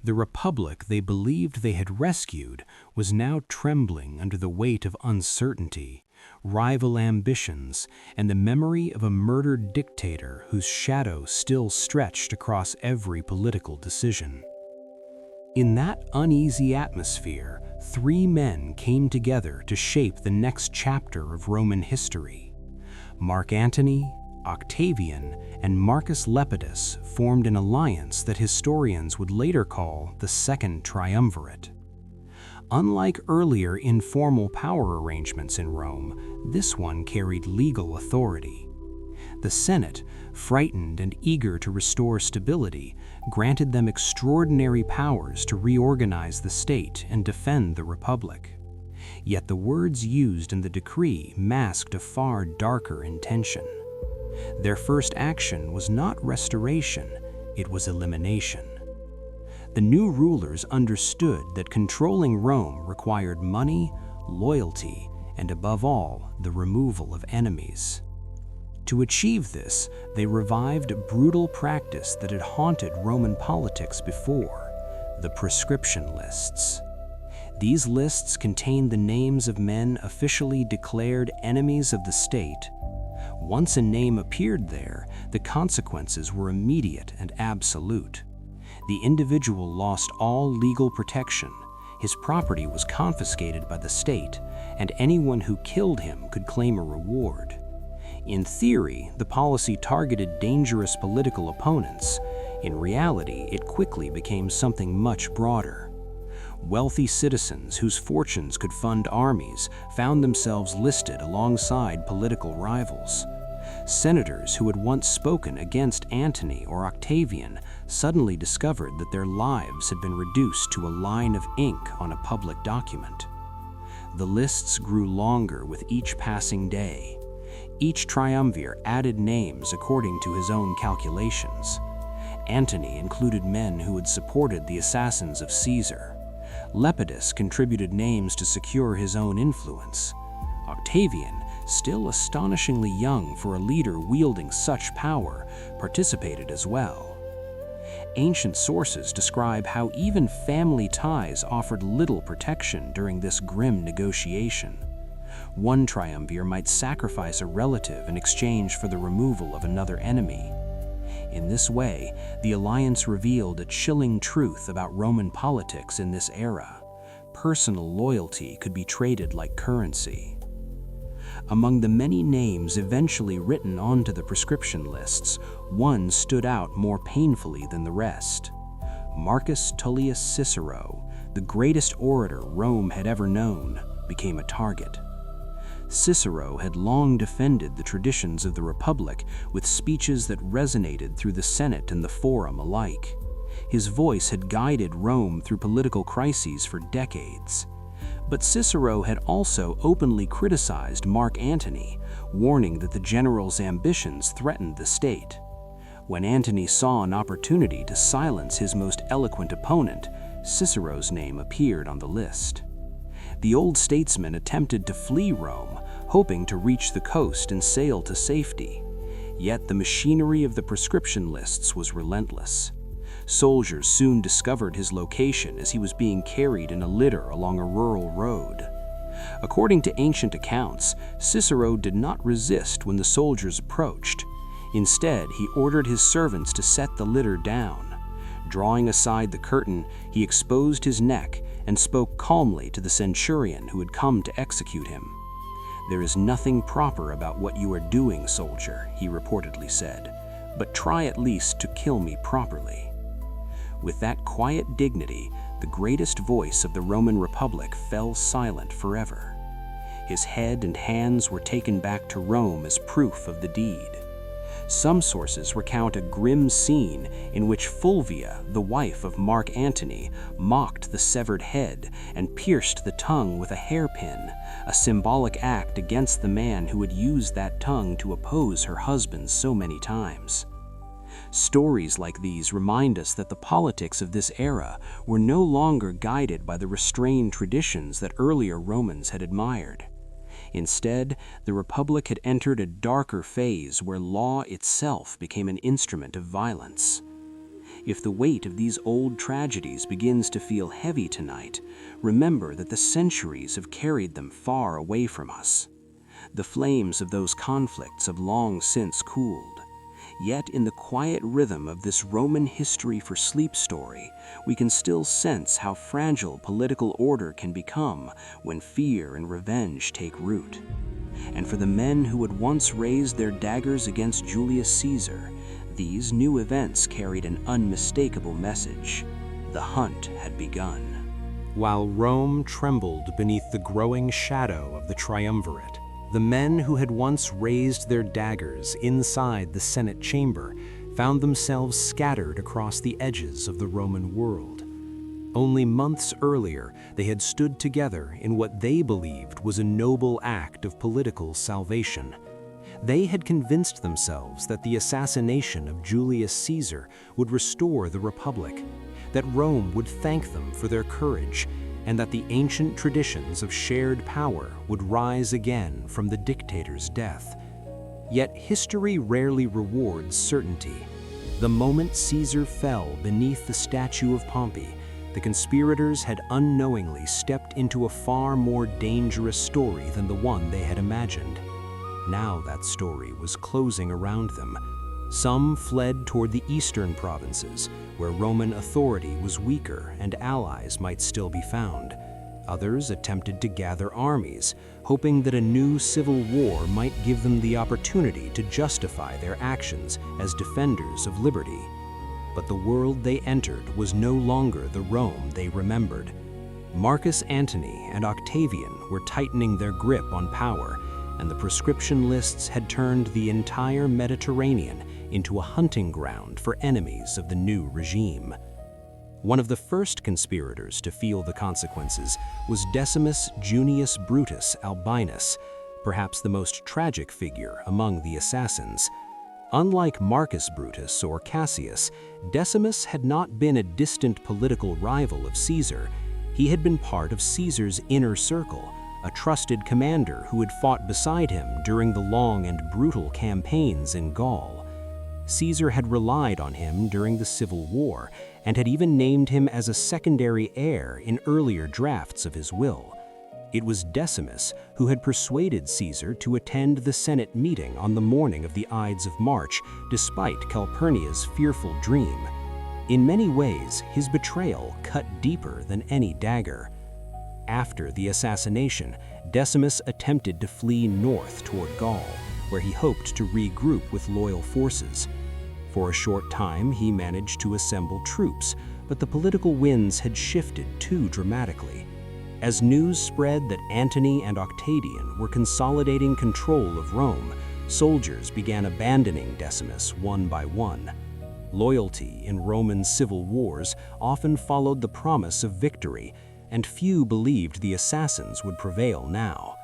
The republic they believed they had rescued was now trembling under the weight of uncertainty, rival ambitions, and the memory of a murdered dictator whose shadow still stretched across every political decision. In that uneasy atmosphere, three men came together to shape the next chapter of Roman history. Mark Antony, Octavian, and Marcus Lepidus formed an alliance that historians would later call the Second Triumvirate. Unlike earlier informal power arrangements in Rome, this one carried legal authority. The Senate, frightened and eager to restore stability, granted them extraordinary powers to reorganize the state and defend the Republic. Yet the words used in the decree masked a far darker intention. Their first action was not restoration, it was elimination. The new rulers understood that controlling Rome required money, loyalty, and above all, the removal of enemies. To achieve this, they revived a brutal practice that had haunted Roman politics before, the proscription lists. These lists contained the names of men officially declared enemies of the state. Once a name appeared there, the consequences were immediate and absolute. The individual lost all legal protection, his property was confiscated by the state, and anyone who killed him could claim a reward. In theory, the policy targeted dangerous political opponents. In reality, it quickly became something much broader. Wealthy citizens whose fortunes could fund armies found themselves listed alongside political rivals. Senators who had once spoken against Antony or Octavian suddenly discovered that their lives had been reduced to a line of ink on a public document. The lists grew longer with each passing day. Each triumvir added names according to his own calculations. Antony included men who had supported the assassins of Caesar. Lepidus contributed names to secure his own influence. Octavian, still astonishingly young for a leader wielding such power, participated as well. Ancient sources describe how even family ties offered little protection during this grim negotiation. One triumvir might sacrifice a relative in exchange for the removal of another enemy. In this way, the alliance revealed a chilling truth about Roman politics in this era. Personal loyalty could be traded like currency. Among the many names eventually written onto the proscription lists, one stood out more painfully than the rest. Marcus Tullius Cicero, the greatest orator Rome had ever known, became a target. Cicero had long defended the traditions of the Republic with speeches that resonated through the Senate and the Forum alike. His voice had guided Rome through political crises for decades. But Cicero had also openly criticized Mark Antony, warning that the general's ambitions threatened the state. When Antony saw an opportunity to silence his most eloquent opponent, Cicero's name appeared on the list. The old statesman attempted to flee Rome, hoping to reach the coast and sail to safety. Yet the machinery of the proscription lists was relentless. Soldiers soon discovered his location as he was being carried in a litter along a rural road. According to ancient accounts, Cicero did not resist when the soldiers approached. Instead, he ordered his servants to set the litter down. Drawing aside the curtain, he exposed his neck and spoke calmly to the centurion who had come to execute him. "There is nothing proper about what you are doing, soldier," he reportedly said, "but try at least to kill me properly." With that quiet dignity, the greatest voice of the Roman Republic fell silent forever. His head and hands were taken back to Rome as proof of the deed. Some sources recount a grim scene in which Fulvia, the wife of Mark Antony, mocked the severed head and pierced the tongue with a hairpin, a symbolic act against the man who had used that tongue to oppose her husband so many times. Stories like these remind us that the politics of this era were no longer guided by the restrained traditions that earlier Romans had admired. Instead, the Republic had entered a darker phase where law itself became an instrument of violence. If the weight of these old tragedies begins to feel heavy tonight, remember that the centuries have carried them far away from us. The flames of those conflicts have long since cooled. Yet in the quiet rhythm of this Roman history for sleep story, we can still sense how fragile political order can become when fear and revenge take root. And for the men who had once raised their daggers against Julius Caesar, these new events carried an unmistakable message. The hunt had begun. While Rome trembled beneath the growing shadow of the triumvirate, the men who had once raised their daggers inside the Senate chamber found themselves scattered across the edges of the Roman world. Only months earlier, they had stood together in what they believed was a noble act of political salvation. They had convinced themselves that the assassination of Julius Caesar would restore the Republic, that Rome would thank them for their courage, and that the ancient traditions of shared power would rise again from the dictator's death. Yet history rarely rewards certainty. The moment Caesar fell beneath the statue of Pompey, the conspirators had unknowingly stepped into a far more dangerous story than the one they had imagined. Now that story was closing around them. Some fled toward the eastern provinces, where Roman authority was weaker and allies might still be found. Others attempted to gather armies, hoping that a new civil war might give them the opportunity to justify their actions as defenders of liberty. But the world they entered was no longer the Rome they remembered. Marcus Antony and Octavian were tightening their grip on power, and the proscription lists had turned the entire Mediterranean into a hunting ground for enemies of the new regime. One of the first conspirators to feel the consequences was Decimus Junius Brutus Albinus, perhaps the most tragic figure among the assassins. Unlike Marcus Brutus or Cassius, Decimus had not been a distant political rival of Caesar. He had been part of Caesar's inner circle, a trusted commander who had fought beside him during the long and brutal campaigns in Gaul. Caesar had relied on him during the Civil War and had even named him as a secondary heir in earlier drafts of his will. It was Decimus who had persuaded Caesar to attend the Senate meeting on the morning of the Ides of March, despite Calpurnia's fearful dream. In many ways, his betrayal cut deeper than any dagger. After the assassination, Decimus attempted to flee north toward Gaul, where he hoped to regroup with loyal forces. For a short time, he managed to assemble troops, but the political winds had shifted too dramatically. As news spread that Antony and Octavian were consolidating control of Rome, soldiers began abandoning Decimus one by one. Loyalty in Roman civil wars often followed the promise of victory, and few believed the assassins would prevail now.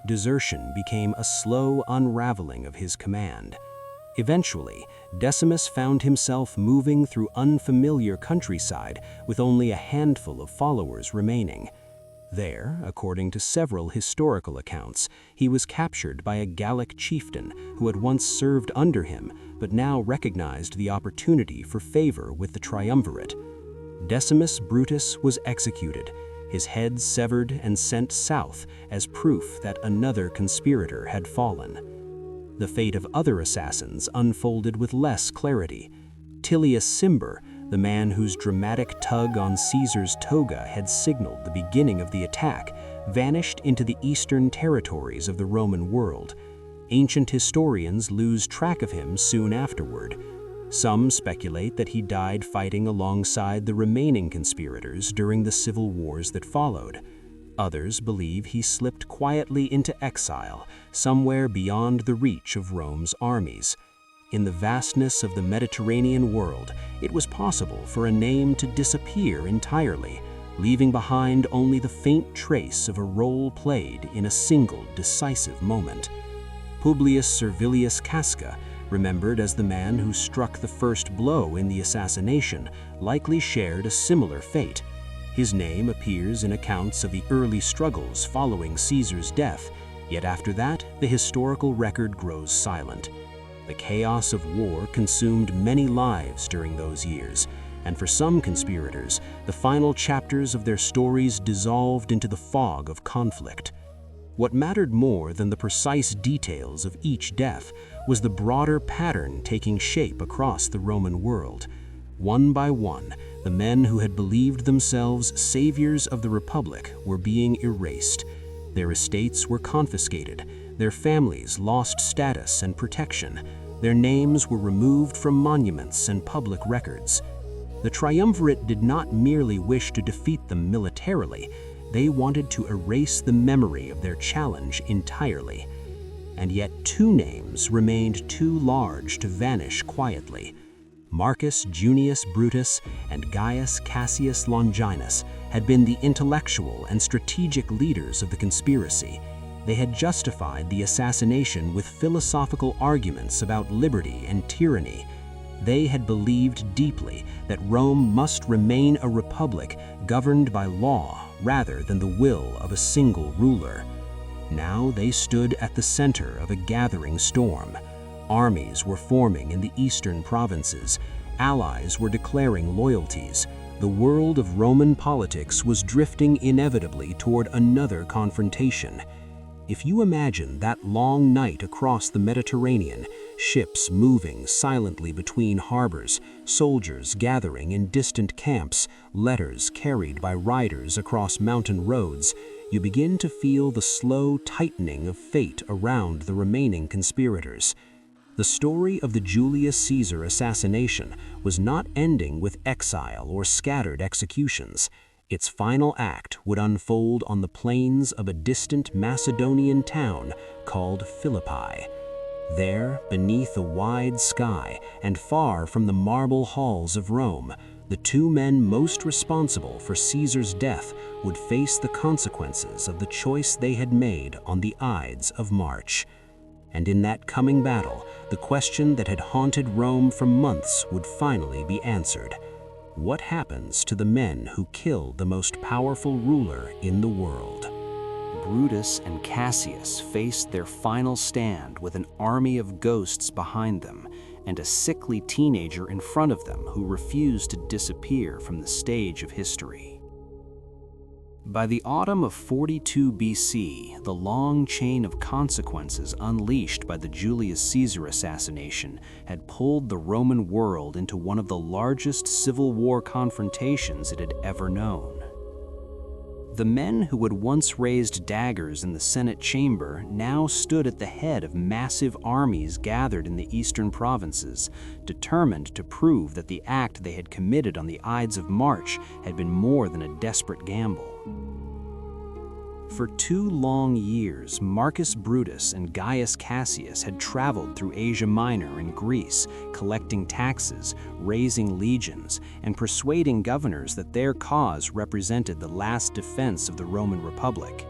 Desertion became a slow unraveling of his command. Eventually, Decimus found himself moving through unfamiliar countryside with only a handful of followers remaining. There, according to several historical accounts, he was captured by a Gallic chieftain who had once served under him but now recognized the opportunity for favor with the triumvirate. Decimus Brutus was executed, his head severed and sent south as proof that another conspirator had fallen. The fate of other assassins unfolded with less clarity. Tullius Cimber, the man whose dramatic tug on Caesar's toga had signaled the beginning of the attack, vanished into the eastern territories of the Roman world. Ancient historians lose track of him soon afterward. Some speculate that he died fighting alongside the remaining conspirators during the civil wars that followed. Others believe he slipped quietly into exile, somewhere beyond the reach of Rome's armies. In the vastness of the Mediterranean world, it was possible for a name to disappear entirely, leaving behind only the faint trace of a role played in a single decisive moment. Publius Servilius Casca, remembered as the man who struck the first blow in the assassination, likely shared a similar fate. His name appears in accounts of the early struggles following Caesar's death, yet after that, the historical record grows silent. The chaos of war consumed many lives during those years, and for some conspirators, the final chapters of their stories dissolved into the fog of conflict. What mattered more than the precise details of each death was the broader pattern taking shape across the Roman world. One by one, the men who had believed themselves saviors of the Republic were being erased. Their estates were confiscated, their families lost status and protection, their names were removed from monuments and public records. The triumvirate did not merely wish to defeat them militarily, they wanted to erase the memory of their challenge entirely. And yet 2 names remained too large to vanish quietly. Marcus Junius Brutus and Gaius Cassius Longinus had been the intellectual and strategic leaders of the conspiracy. They had justified the assassination with philosophical arguments about liberty and tyranny. They had believed deeply that Rome must remain a republic governed by law rather than the will of a single ruler. Now they stood at the center of a gathering storm. Armies were forming in the eastern provinces. Allies were declaring loyalties. The world of Roman politics was drifting inevitably toward another confrontation. If you imagine that long night across the Mediterranean, ships moving silently between harbors, soldiers gathering in distant camps, letters carried by riders across mountain roads, you begin to feel the slow tightening of fate around the remaining conspirators. The story of the Julius Caesar assassination was not ending with exile or scattered executions. Its final act would unfold on the plains of a distant Macedonian town called Philippi. There, beneath a wide sky and far from the marble halls of Rome, the 2 men most responsible for Caesar's death would face the consequences of the choice they had made on the Ides of March. And in that coming battle, the question that had haunted Rome for months would finally be answered. What happens to the men who killed the most powerful ruler in the world? Brutus and Cassius faced their final stand with an army of ghosts behind them and a sickly teenager in front of them who refused to disappear from the stage of history. By the autumn of 42 BC, the long chain of consequences unleashed by the Julius Caesar assassination had pulled the Roman world into one of the largest civil war confrontations it had ever known. The men who had once raised daggers in the Senate chamber now stood at the head of massive armies gathered in the eastern provinces, determined to prove that the act they had committed on the Ides of March had been more than a desperate gamble. For 2 long years, Marcus Brutus and Gaius Cassius had traveled through Asia Minor and Greece, collecting taxes, raising legions, and persuading governors that their cause represented the last defense of the Roman Republic.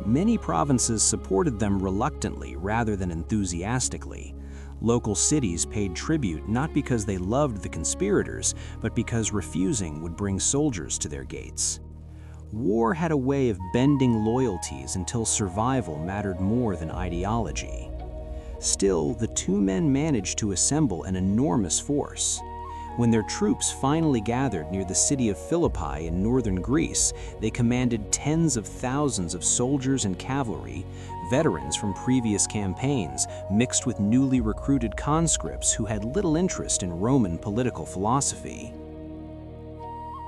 Many provinces supported them reluctantly rather than enthusiastically. Local cities paid tribute not because they loved the conspirators, but because refusing would bring soldiers to their gates. War had a way of bending loyalties until survival mattered more than ideology. Still, the 2 men managed to assemble an enormous force. When their troops finally gathered near the city of Philippi in northern Greece, they commanded tens of thousands of soldiers and cavalry, veterans from previous campaigns, mixed with newly recruited conscripts who had little interest in Roman political philosophy.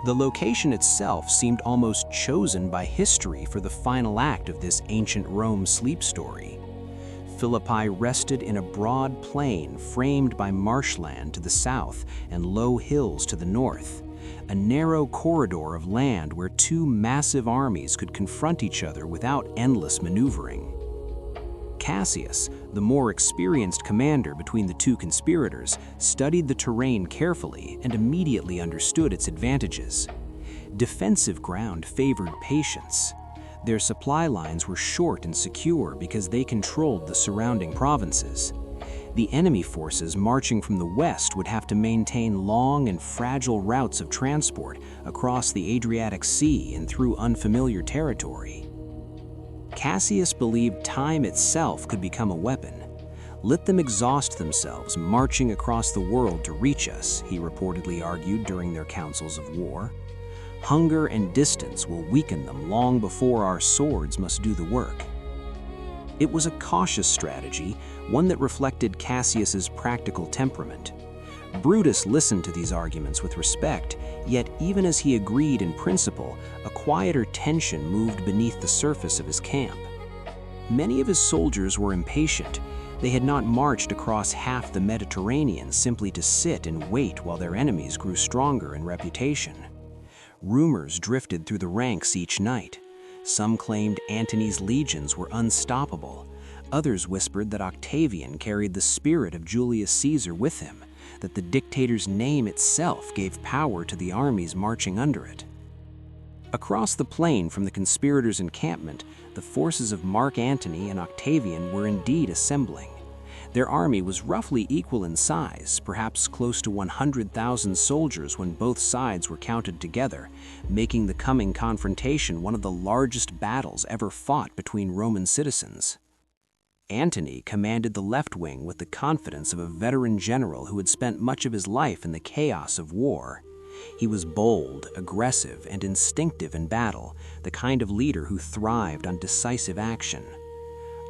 The location itself seemed almost chosen by history for the final act of this ancient Rome sleep story. Philippi rested in a broad plain framed by marshland to the south and low hills to the north, a narrow corridor of land where 2 massive armies could confront each other without endless maneuvering. Cassius, the more experienced commander between the 2 conspirators, studied the terrain carefully and immediately understood its advantages. Defensive ground favored patience. Their supply lines were short and secure because they controlled the surrounding provinces. The enemy forces marching from the west would have to maintain long and fragile routes of transport across the Adriatic Sea and through unfamiliar territory. Cassius believed time itself could become a weapon. Let them exhaust themselves marching across the world to reach us, he reportedly argued during their councils of war. Hunger and distance will weaken them long before our swords must do the work. It was a cautious strategy, one that reflected Cassius's practical temperament. Brutus listened to these arguments with respect, yet even as he agreed in principle, a quieter tension moved beneath the surface of his camp. Many of his soldiers were impatient. They had not marched across half the Mediterranean simply to sit and wait while their enemies grew stronger in reputation. Rumors drifted through the ranks each night. Some claimed Antony's legions were unstoppable. Others whispered that Octavian carried the spirit of Julius Caesar with him, that the dictator's name itself gave power to the armies marching under it. Across the plain from the conspirators' encampment, the forces of Mark Antony and Octavian were indeed assembling. Their army was roughly equal in size, perhaps close to 100,000 soldiers when both sides were counted together, making the coming confrontation one of the largest battles ever fought between Roman citizens. Antony commanded the left wing with the confidence of a veteran general who had spent much of his life in the chaos of war. He was bold, aggressive, and instinctive in battle, the kind of leader who thrived on decisive action.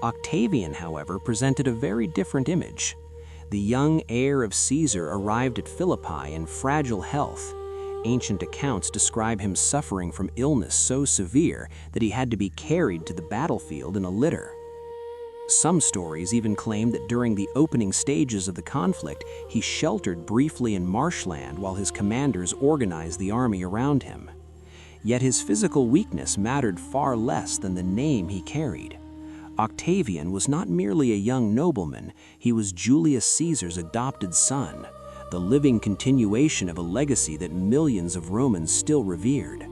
Octavian, however, presented a very different image. The young heir of Caesar arrived at Philippi in fragile health. Ancient accounts describe him suffering from illness so severe that he had to be carried to the battlefield in a litter. Some stories even claim that during the opening stages of the conflict, he sheltered briefly in marshland while his commanders organized the army around him. Yet his physical weakness mattered far less than the name he carried. Octavian was not merely a young nobleman, he was Julius Caesar's adopted son, the living continuation of a legacy that millions of Romans still revered.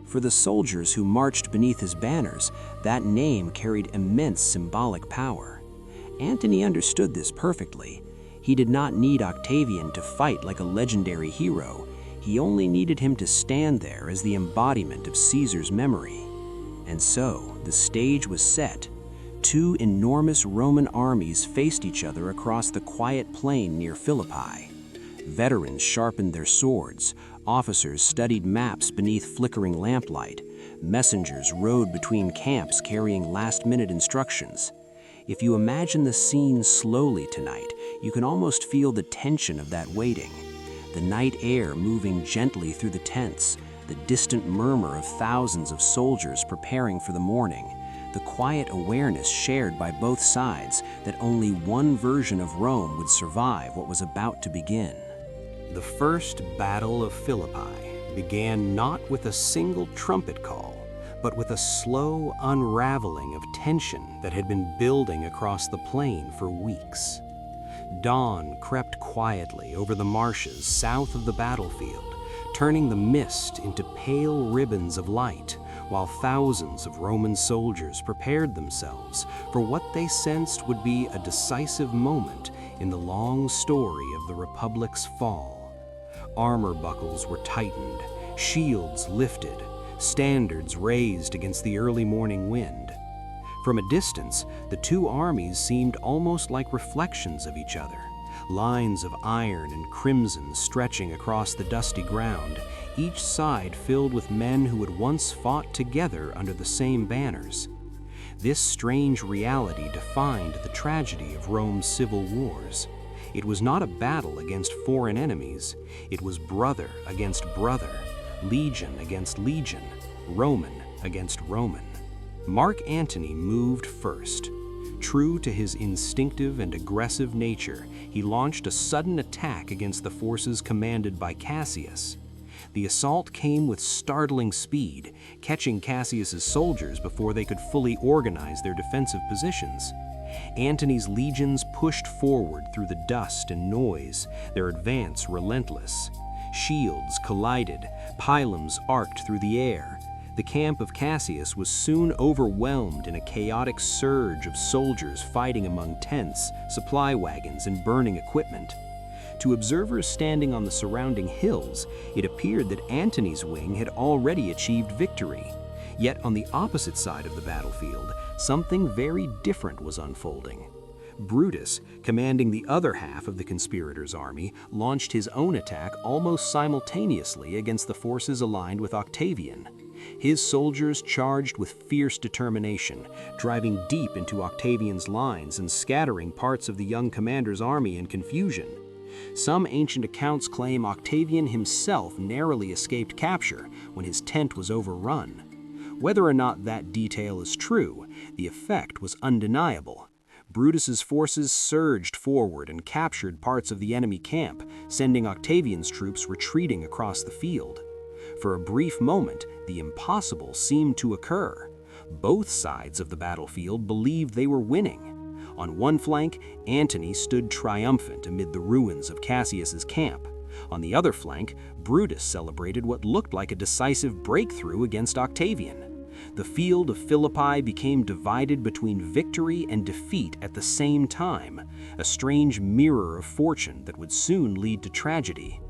For the soldiers who marched beneath his banners, that name carried immense symbolic power. Antony understood this perfectly. He did not need Octavian to fight like a legendary hero. He only needed him to stand there as the embodiment of Caesar's memory. And so, the stage was set. Two enormous Roman armies faced each other across the quiet plain near Philippi. Veterans sharpened their swords. Officers studied maps beneath flickering lamplight. Messengers rode between camps carrying last-minute instructions. If you imagine the scene slowly tonight, you can almost feel the tension of that waiting. The night air moving gently through the tents, the distant murmur of thousands of soldiers preparing for the morning, the quiet awareness shared by both sides that only one version of Rome would survive what was about to begin. The First Battle of Philippi began not with a single trumpet call, but with a slow unraveling of tension that had been building across the plain for weeks. Dawn crept quietly over the marshes south of the battlefield, turning the mist into pale ribbons of light, while thousands of Roman soldiers prepared themselves for what they sensed would be a decisive moment in the long story of the Republic's fall. Armor buckles were tightened, shields lifted, standards raised against the early morning wind. From a distance, the two armies seemed almost like reflections of each other, lines of iron and crimson stretching across the dusty ground, each side filled with men who had once fought together under the same banners. This strange reality defined the tragedy of Rome's civil wars. It was not a battle against foreign enemies. It was brother against brother, legion against legion, Roman against Roman. Mark Antony moved first. True to his instinctive and aggressive nature, he launched a sudden attack against the forces commanded by Cassius. The assault came with startling speed, catching Cassius's soldiers before they could fully organize their defensive positions. Antony's legions pushed forward through the dust and noise, their advance relentless. Shields collided, pylons arced through the air. The camp of Cassius was soon overwhelmed in a chaotic surge of soldiers fighting among tents, supply wagons, and burning equipment. To observers standing on the surrounding hills, it appeared that Antony's wing had already achieved victory. Yet on the opposite side of the battlefield, something very different was unfolding. Brutus, commanding the other half of the conspirators' army, launched his own attack almost simultaneously against the forces aligned with Octavian. His soldiers charged with fierce determination, driving deep into Octavian's lines and scattering parts of the young commander's army in confusion. Some ancient accounts claim Octavian himself narrowly escaped capture when his tent was overrun. Whether or not that detail is true, the effect was undeniable. Brutus's forces surged forward and captured parts of the enemy camp, sending Octavian's troops retreating across the field. For a brief moment, the impossible seemed to occur. Both sides of the battlefield believed they were winning. On one flank, Antony stood triumphant amid the ruins of Cassius's camp. On the other flank, Brutus celebrated what looked like a decisive breakthrough against Octavian. The field of Philippi became divided between victory and defeat at the same time, a strange mirror of fortune that would soon lead to tragedy.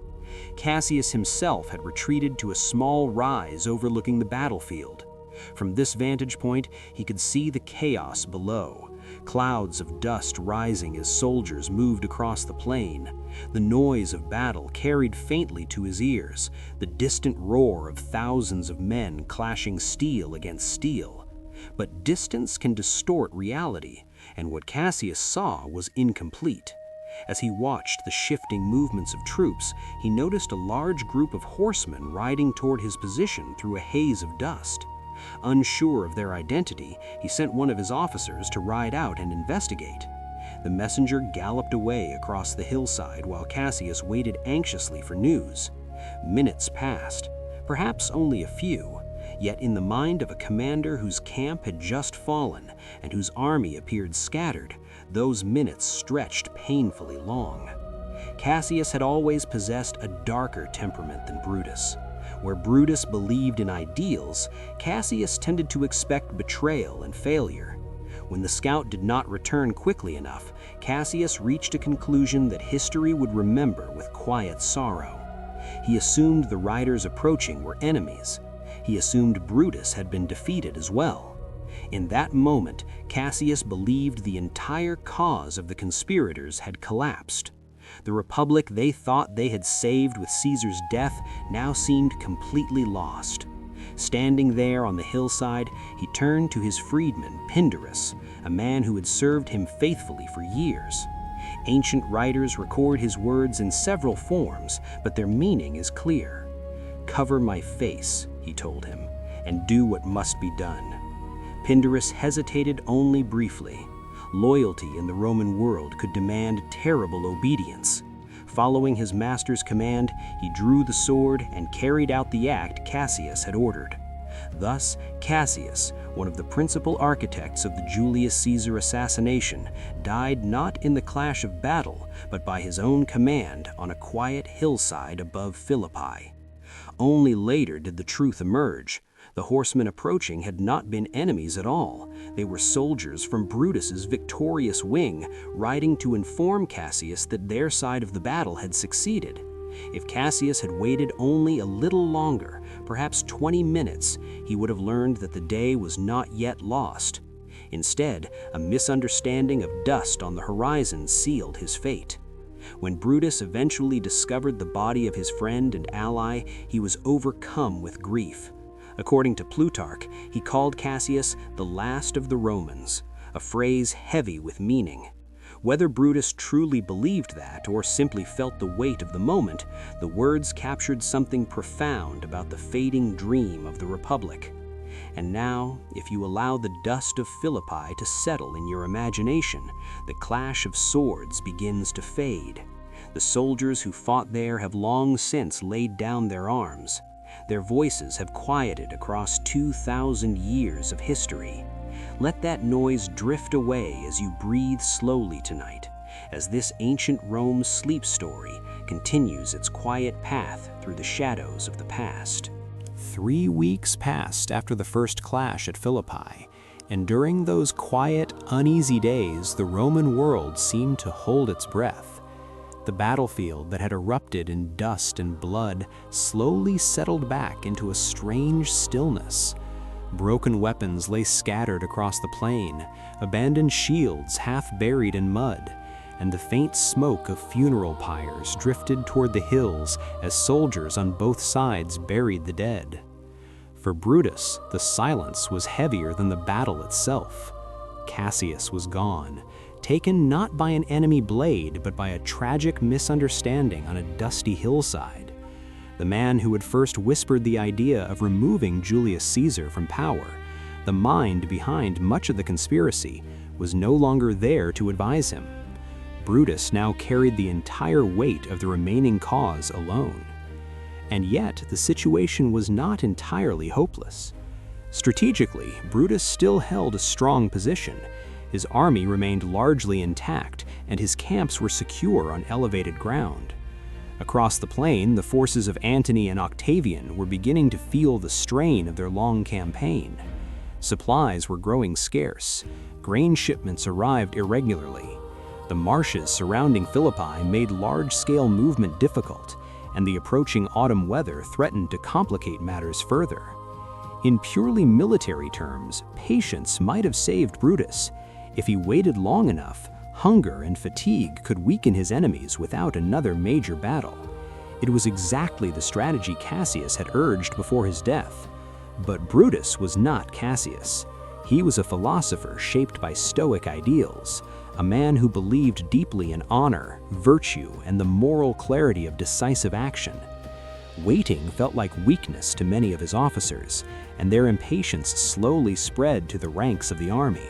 Cassius himself had retreated to a small rise overlooking the battlefield. From this vantage point, he could see the chaos below. Clouds of dust rising as soldiers moved across the plain. The noise of battle carried faintly to his ears, the distant roar of thousands of men clashing steel against steel. But distance can distort reality, and what Cassius saw was incomplete. As he watched the shifting movements of troops, he noticed a large group of horsemen riding toward his position through a haze of dust. Unsure of their identity, he sent one of his officers to ride out and investigate. The messenger galloped away across the hillside while Cassius waited anxiously for news. Minutes passed, perhaps only a few, yet in the mind of a commander whose camp had just fallen and whose army appeared scattered, those minutes stretched painfully long. Cassius had always possessed a darker temperament than Brutus. Where Brutus believed in ideals, Cassius tended to expect betrayal and failure. When the scout did not return quickly enough, Cassius reached a conclusion that history would remember with quiet sorrow. He assumed the riders approaching were enemies. He assumed Brutus had been defeated as well. In that moment, Cassius believed the entire cause of the conspirators had collapsed. The republic they thought they had saved with Caesar's death now seemed completely lost. Standing there on the hillside, he turned to his freedman, Pindarus, a man who had served him faithfully for years. Ancient writers record his words in several forms, but their meaning is clear. "Cover my face," he told him, "and do what must be done." Pindarus hesitated only briefly. Loyalty in the Roman world could demand terrible obedience. Following his master's command, he drew the sword and carried out the act Cassius had ordered. Thus, Cassius, one of the principal architects of the Julius Caesar assassination, died not in the clash of battle, but by his own command on a quiet hillside above Philippi. Only later did the truth emerge. The horsemen approaching had not been enemies at all. They were soldiers from Brutus's victorious wing, riding to inform Cassius that their side of the battle had succeeded. If Cassius had waited only a little longer, perhaps 20 minutes, he would have learned that the day was not yet lost. Instead, a misunderstanding of dust on the horizon sealed his fate. When Brutus eventually discovered the body of his friend and ally, he was overcome with grief. According to Plutarch, he called Cassius the last of the Romans, a phrase heavy with meaning. Whether Brutus truly believed that or simply felt the weight of the moment, the words captured something profound about the fading dream of the Republic. And now, if you allow the dust of Philippi to settle in your imagination, the clash of swords begins to fade. The soldiers who fought there have long since laid down their arms. Their voices have quieted across 2,000 years of history. Let that noise drift away as you breathe slowly tonight, as this ancient Rome sleep story continues its quiet path through the shadows of the past. 3 weeks passed after the first clash at Philippi, and during those quiet, uneasy days, the Roman world seemed to hold its breath. The battlefield that had erupted in dust and blood slowly settled back into a strange stillness. Broken weapons lay scattered across the plain, abandoned shields half buried in mud, and the faint smoke of funeral pyres drifted toward the hills as soldiers on both sides buried the dead. For Brutus, the silence was heavier than the battle itself. Cassius was gone, taken not by an enemy blade, but by a tragic misunderstanding on a dusty hillside. The man who had first whispered the idea of removing Julius Caesar from power, the mind behind much of the conspiracy, was no longer there to advise him. Brutus now carried the entire weight of the remaining cause alone. And yet, the situation was not entirely hopeless. Strategically, Brutus still held a strong position. His army remained largely intact, and his camps were secure on elevated ground. Across the plain, the forces of Antony and Octavian were beginning to feel the strain of their long campaign. Supplies were growing scarce. Grain shipments arrived irregularly. The marshes surrounding Philippi made large-scale movement difficult, and the approaching autumn weather threatened to complicate matters further. In purely military terms, patience might have saved Brutus. If he waited long enough, hunger and fatigue could weaken his enemies without another major battle. It was exactly the strategy Cassius had urged before his death. But Brutus was not Cassius. He was a philosopher shaped by Stoic ideals, a man who believed deeply in honor, virtue, and the moral clarity of decisive action. Waiting felt like weakness to many of his officers, and their impatience slowly spread to the ranks of the army.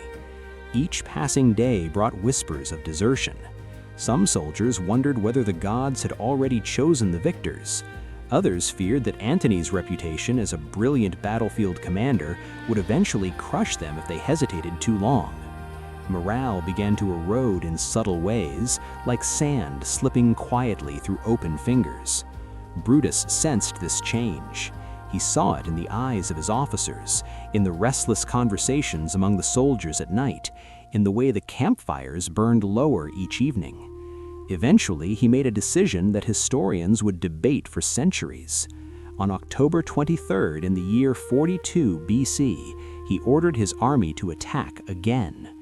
Each passing day brought whispers of desertion. Some soldiers wondered whether the gods had already chosen the victors. Others feared that Antony's reputation as a brilliant battlefield commander would eventually crush them if they hesitated too long. Morale began to erode in subtle ways, like sand slipping quietly through open fingers. Brutus sensed this change. He saw it in the eyes of his officers, in the restless conversations among the soldiers at night, in the way the campfires burned lower each evening. Eventually, he made a decision that historians would debate for centuries. On October 23rd in the year 42 BC, he ordered his army to attack again.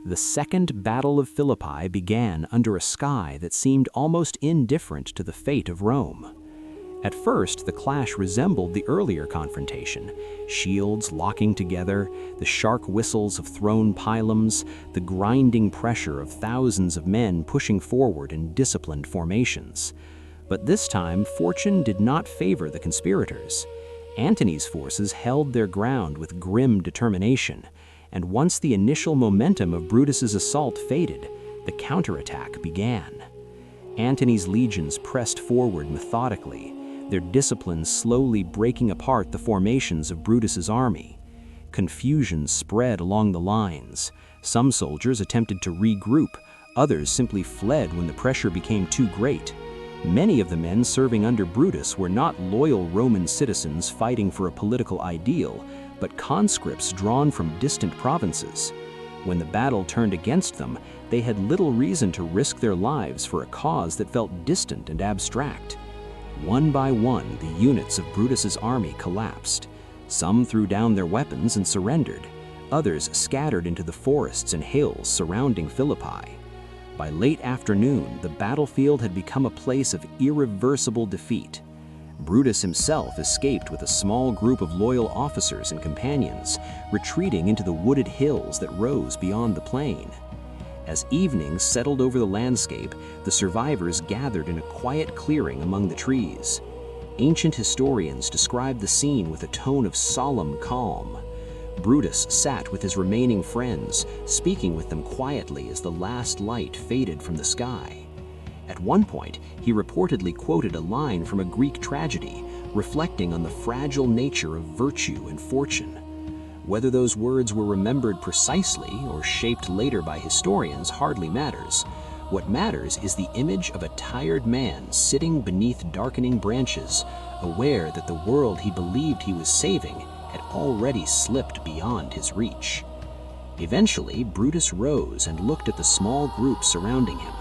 The Second Battle of Philippi began under a sky that seemed almost indifferent to the fate of Rome. At first, the clash resembled the earlier confrontation, shields locking together, the sharp whistles of thrown pylons, the grinding pressure of thousands of men pushing forward in disciplined formations. But this time, fortune did not favor the conspirators. Antony's forces held their ground with grim determination, and once the initial momentum of Brutus's assault faded, the counterattack began. Antony's legions pressed forward methodically, their discipline slowly breaking apart the formations of Brutus's army. Confusion spread along the lines. Some soldiers attempted to regroup, others simply fled when the pressure became too great. Many of the men serving under Brutus were not loyal Roman citizens fighting for a political ideal, but conscripts drawn from distant provinces. When the battle turned against them, they had little reason to risk their lives for a cause that felt distant and abstract. One by one, the units of Brutus's army collapsed. Some threw down their weapons and surrendered. Others scattered into the forests and hills surrounding Philippi. By late afternoon, the battlefield had become a place of irreversible defeat. Brutus himself escaped with a small group of loyal officers and companions, retreating into the wooded hills that rose beyond the plain. As evening settled over the landscape, the survivors gathered in a quiet clearing among the trees. Ancient historians describe the scene with a tone of solemn calm. Brutus sat with his remaining friends, speaking with them quietly as the last light faded from the sky. At one point, he reportedly quoted a line from a Greek tragedy, reflecting on the fragile nature of virtue and fortune. Whether those words were remembered precisely or shaped later by historians hardly matters. What matters is the image of a tired man sitting beneath darkening branches, aware that the world he believed he was saving had already slipped beyond his reach. Eventually, Brutus rose and looked at the small group surrounding him.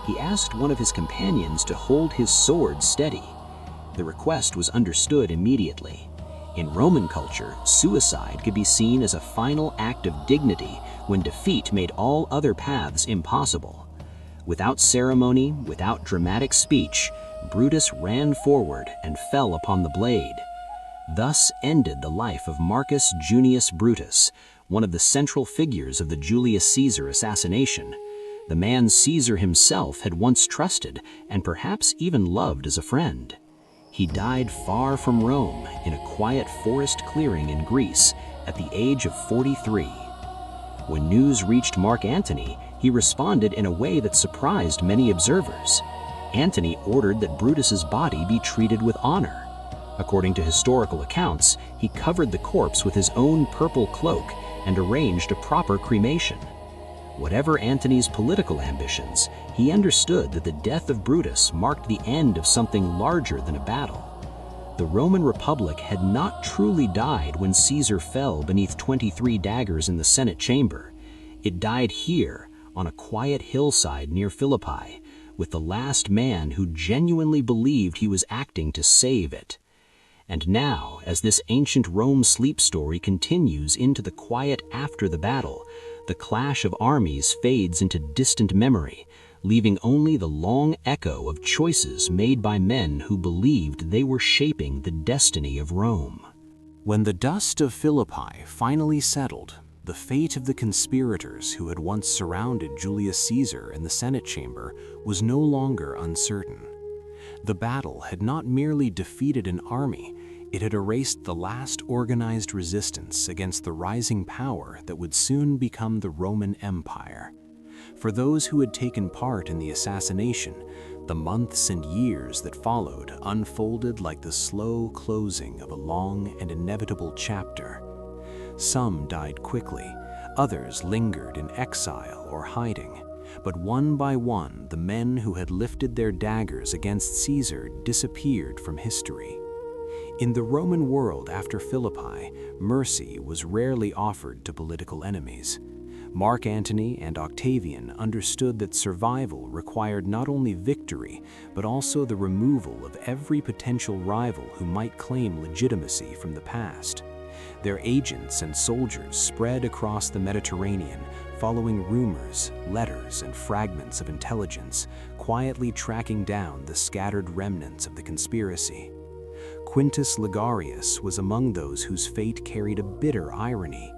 He asked one of his companions to hold his sword steady. The request was understood immediately. In Roman culture, suicide could be seen as a final act of dignity when defeat made all other paths impossible. Without ceremony, without dramatic speech, Brutus ran forward and fell upon the blade. Thus ended the life of Marcus Junius Brutus, one of the central figures of the Julius Caesar assassination, the man Caesar himself had once trusted and perhaps even loved as a friend. He died far from Rome in a quiet forest clearing in Greece at the age of 43. When news reached Mark Antony, he responded in a way that surprised many observers. Antony ordered that Brutus's body be treated with honor. According to historical accounts, he covered the corpse with his own purple cloak and arranged a proper cremation. Whatever Antony's political ambitions, he understood that the death of Brutus marked the end of something larger than a battle. The Roman Republic had not truly died when Caesar fell beneath 23 daggers in the Senate chamber. It died here, on a quiet hillside near Philippi, with the last man who genuinely believed he was acting to save it. And now, as this ancient Rome sleep story continues into the quiet after the battle, the clash of armies fades into distant memory, leaving only the long echo of choices made by men who believed they were shaping the destiny of Rome. When the dust of Philippi finally settled, the fate of the conspirators who had once surrounded Julius Caesar in the Senate chamber was no longer uncertain. The battle had not merely defeated an army, it had erased the last organized resistance against the rising power that would soon become the Roman Empire. For those who had taken part in the assassination, the months and years that followed unfolded like the slow closing of a long and inevitable chapter. Some died quickly, others lingered in exile or hiding, but one by one the men who had lifted their daggers against Caesar disappeared from history. In the Roman world after Philippi, mercy was rarely offered to political enemies. Mark Antony and Octavian understood that survival required not only victory, but also the removal of every potential rival who might claim legitimacy from the past. Their agents and soldiers spread across the Mediterranean, following rumors, letters, and fragments of intelligence, quietly tracking down the scattered remnants of the conspiracy. Quintus Ligarius was among those whose fate carried a bitter irony.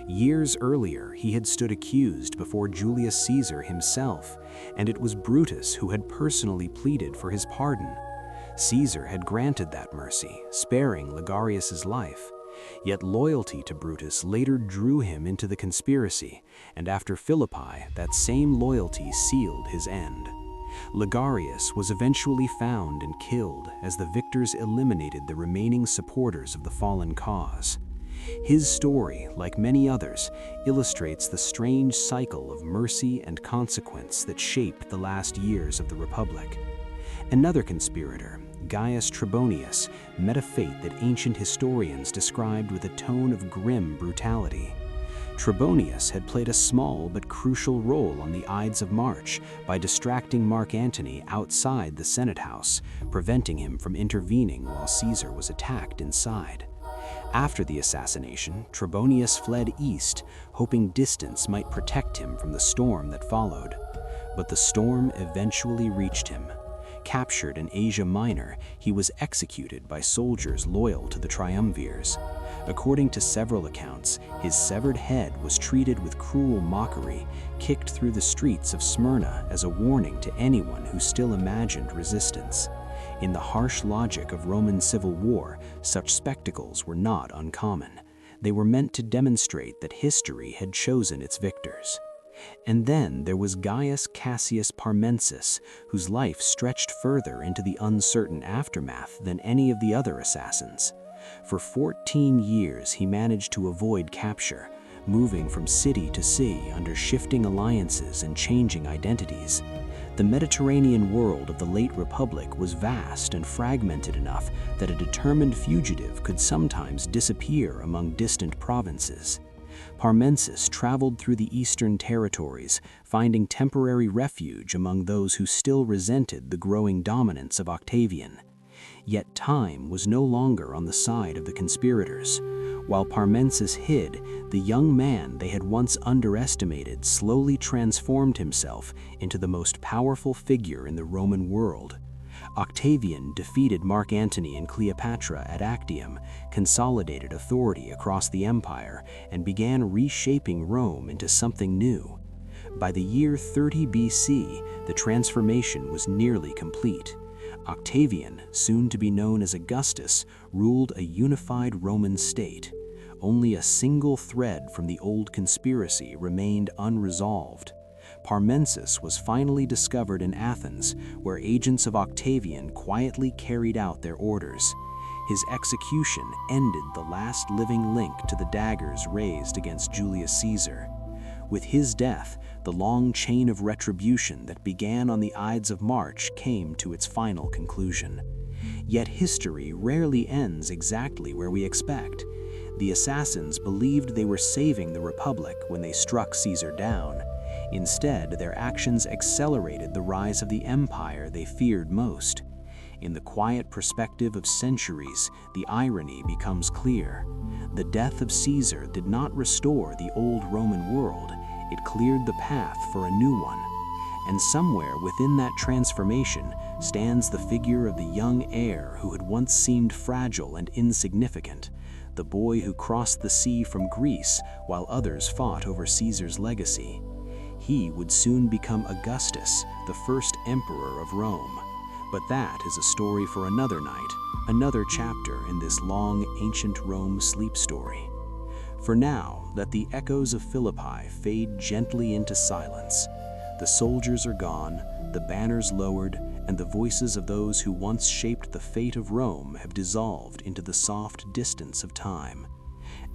Years earlier, he had stood accused before Julius Caesar himself, and it was Brutus who had personally pleaded for his pardon. Caesar had granted that mercy, sparing Ligarius's life. Yet loyalty to Brutus later drew him into the conspiracy, and after Philippi, that same loyalty sealed his end. Ligarius was eventually found and killed as the victors eliminated the remaining supporters of the fallen cause. His story, like many others, illustrates the strange cycle of mercy and consequence that shaped the last years of the Republic. Another conspirator, Gaius Trebonius, met a fate that ancient historians described with a tone of grim brutality. Trebonius had played a small but crucial role on the Ides of March by distracting Mark Antony outside the Senate House, preventing him from intervening while Caesar was attacked inside. After the assassination, Trebonius fled east, hoping distance might protect him from the storm that followed. But the storm eventually reached him. Captured in Asia Minor, he was executed by soldiers loyal to the triumvirs. According to several accounts, his severed head was treated with cruel mockery, kicked through the streets of Smyrna as a warning to anyone who still imagined resistance. In the harsh logic of Roman civil war, such spectacles were not uncommon. They were meant to demonstrate that history had chosen its victors. And then there was Gaius Cassius Parmensis, whose life stretched further into the uncertain aftermath than any of the other assassins. For 14 years he managed to avoid capture, moving from city to city under shifting alliances and changing identities. The Mediterranean world of the late Republic was vast and fragmented enough that a determined fugitive could sometimes disappear among distant provinces. Parmensis traveled through the eastern territories, finding temporary refuge among those who still resented the growing dominance of Octavian. Yet time was no longer on the side of the conspirators. While Parmensis hid, the young man they had once underestimated slowly transformed himself into the most powerful figure in the Roman world. Octavian defeated Mark Antony and Cleopatra at Actium, consolidated authority across the empire, and began reshaping Rome into something new. By the year 30 BC, the transformation was nearly complete. Octavian, soon to be known as Augustus, ruled a unified Roman state. Only a single thread from the old conspiracy remained unresolved. Parmensis was finally discovered in Athens, where agents of Octavian quietly carried out their orders. His execution ended the last living link to the daggers raised against Julius Caesar. With his death, the long chain of retribution that began on the Ides of March came to its final conclusion. Yet history rarely ends exactly where we expect. The assassins believed they were saving the Republic when they struck Caesar down. Instead, their actions accelerated the rise of the empire they feared most. In the quiet perspective of centuries, the irony becomes clear. The death of Caesar did not restore the old Roman world, it cleared the path for a new one. And somewhere within that transformation stands the figure of the young heir who had once seemed fragile and insignificant, the boy who crossed the sea from Greece while others fought over Caesar's legacy. He would soon become Augustus, the first emperor of Rome. But that is a story for another night, another chapter in this long ancient Rome sleep story. For now, let the echoes of Philippi fade gently into silence. The soldiers are gone, the banners lowered, and the voices of those who once shaped the fate of Rome have dissolved into the soft distance of time.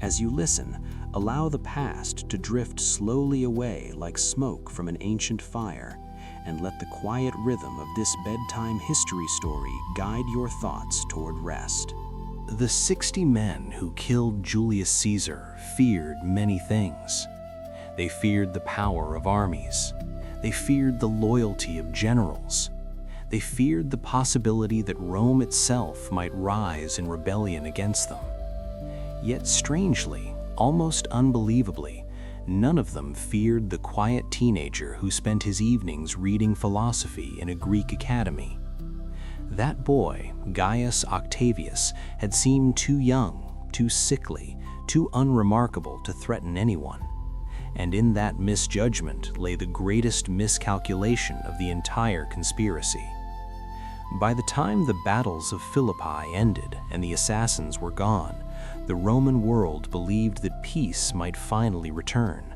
As you listen, allow the past to drift slowly away like smoke from an ancient fire, and let the quiet rhythm of this bedtime history story guide your thoughts toward rest. The 60 men who killed Julius Caesar feared many things. They feared the power of armies. They feared the loyalty of generals. They feared the possibility that Rome itself might rise in rebellion against them. Yet strangely, almost unbelievably, none of them feared the quiet teenager who spent his evenings reading philosophy in a Greek academy. That boy, Gaius Octavius, had seemed too young, too sickly, too unremarkable to threaten anyone. And in that misjudgment lay the greatest miscalculation of the entire conspiracy. By the time the battles of Philippi ended and the assassins were gone, the Roman world believed that peace might finally return.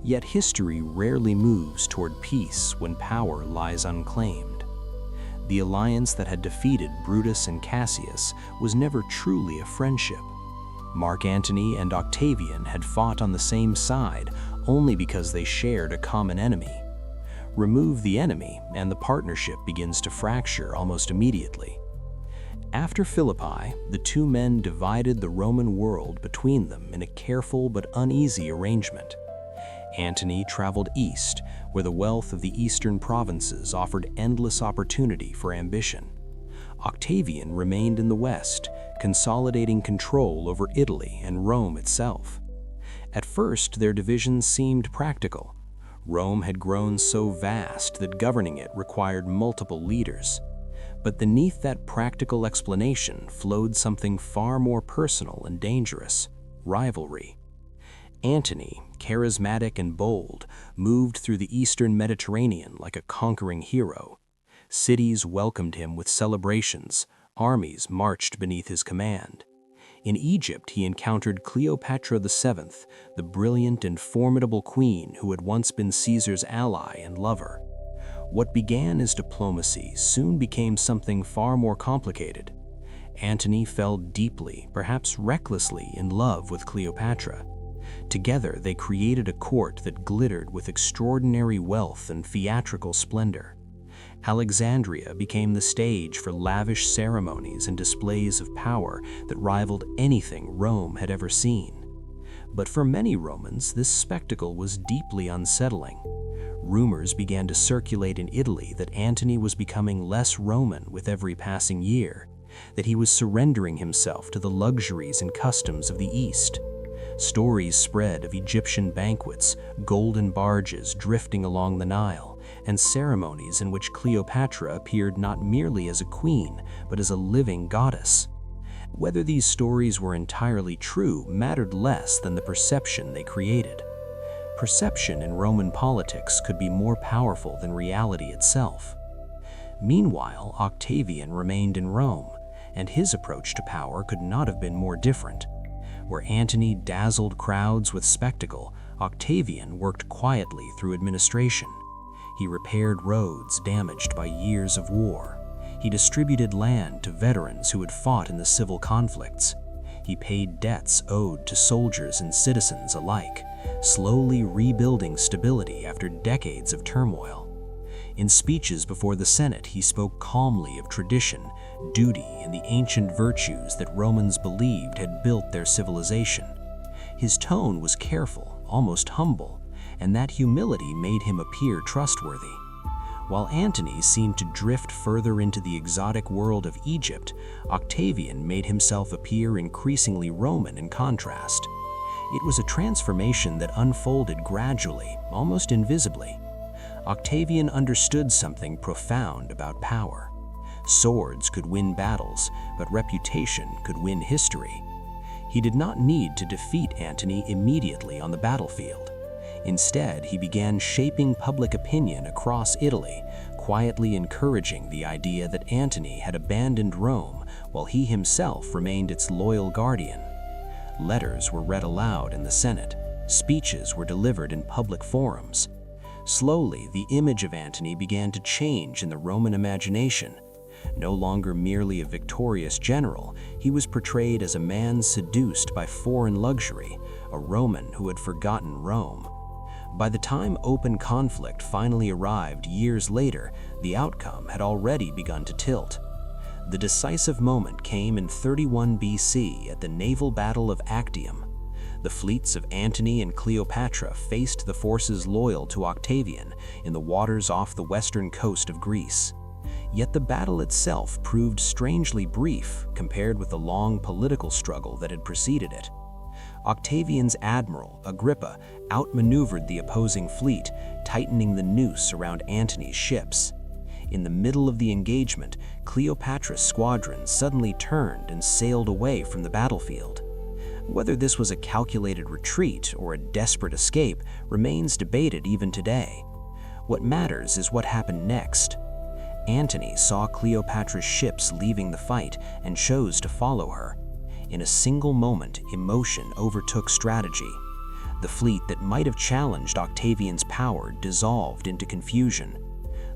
Yet history rarely moves toward peace when power lies unclaimed. The alliance that had defeated Brutus and Cassius was never truly a friendship. Mark Antony and Octavian had fought on the same side only because they shared a common enemy. Remove the enemy, and the partnership begins to fracture almost immediately. After Philippi, the two men divided the Roman world between them in a careful but uneasy arrangement. Antony traveled east, where the wealth of the eastern provinces offered endless opportunity for ambition. Octavian remained in the west, consolidating control over Italy and Rome itself. At first, their divisions seemed practical. Rome had grown so vast that governing it required multiple leaders. But beneath that practical explanation flowed something far more personal and dangerous: rivalry. Antony, charismatic and bold, moved through the eastern Mediterranean like a conquering hero. Cities welcomed him with celebrations, armies marched beneath his command. In Egypt, he encountered Cleopatra VII, the brilliant and formidable queen who had once been Caesar's ally and lover. What began as diplomacy soon became something far more complicated. Antony fell deeply, perhaps recklessly, in love with Cleopatra. Together, they created a court that glittered with extraordinary wealth and theatrical splendor. Alexandria became the stage for lavish ceremonies and displays of power that rivaled anything Rome had ever seen. But for many Romans, this spectacle was deeply unsettling. Rumors began to circulate in Italy that Antony was becoming less Roman with every passing year, that he was surrendering himself to the luxuries and customs of the East. Stories spread of Egyptian banquets, golden barges drifting along the Nile, and ceremonies in which Cleopatra appeared not merely as a queen, but as a living goddess. Whether these stories were entirely true mattered less than the perception they created. Perception in Roman politics could be more powerful than reality itself. Meanwhile, Octavian remained in Rome, and his approach to power could not have been more different. Where Antony dazzled crowds with spectacle, Octavian worked quietly through administration. He repaired roads damaged by years of war. He distributed land to veterans who had fought in the civil conflicts. He paid debts owed to soldiers and citizens alike, slowly rebuilding stability after decades of turmoil. In speeches before the Senate, he spoke calmly of tradition, duty, and the ancient virtues that Romans believed had built their civilization. His tone was careful, almost humble, and that humility made him appear trustworthy. While Antony seemed to drift further into the exotic world of Egypt, Octavian made himself appear increasingly Roman in contrast. It was a transformation that unfolded gradually, almost invisibly. Octavian understood something profound about power. Swords could win battles, but reputation could win history. He did not need to defeat Antony immediately on the battlefield. Instead, he began shaping public opinion across Italy, quietly encouraging the idea that Antony had abandoned Rome while he himself remained its loyal guardian. Letters were read aloud in the Senate. Speeches were delivered in public forums. Slowly, the image of Antony began to change in the Roman imagination. No longer merely a victorious general, he was portrayed as a man seduced by foreign luxury, a Roman who had forgotten Rome. By the time open conflict finally arrived years later, the outcome had already begun to tilt. The decisive moment came in 31 BC at the naval battle of Actium. The fleets of Antony and Cleopatra faced the forces loyal to Octavian in the waters off the western coast of Greece. Yet the battle itself proved strangely brief compared with the long political struggle that had preceded it. Octavian's admiral, Agrippa, outmaneuvered the opposing fleet, tightening the noose around Antony's ships. In the middle of the engagement, Cleopatra's squadron suddenly turned and sailed away from the battlefield. Whether this was a calculated retreat or a desperate escape remains debated even today. What matters is what happened next. Antony saw Cleopatra's ships leaving the fight and chose to follow her. In a single moment, emotion overtook strategy. The fleet that might have challenged Octavian's power dissolved into confusion.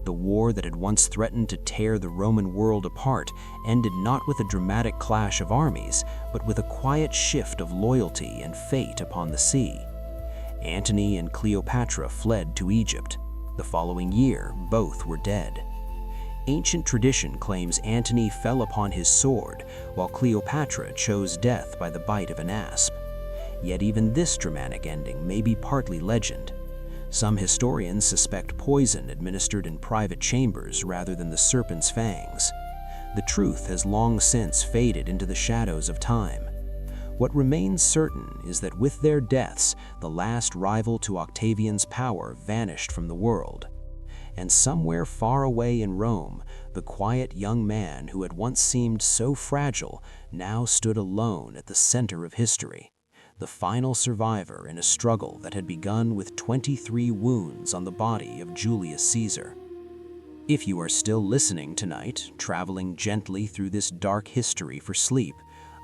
The war that had once threatened to tear the Roman world apart ended not with a dramatic clash of armies, but with a quiet shift of loyalty and fate upon the sea. Antony and Cleopatra fled to Egypt. The following year, both were dead. Ancient tradition claims Antony fell upon his sword, while Cleopatra chose death by the bite of an asp. Yet even this dramatic ending may be partly legend. Some historians suspect poison administered in private chambers rather than the serpent's fangs. The truth has long since faded into the shadows of time. What remains certain is that with their deaths, the last rival to Octavian's power vanished from the world. And somewhere far away in Rome, the quiet young man who had once seemed so fragile now stood alone at the center of history, the final survivor in a struggle that had begun with 23 wounds on the body of Julius Caesar. If you are still listening tonight, traveling gently through this dark history for sleep,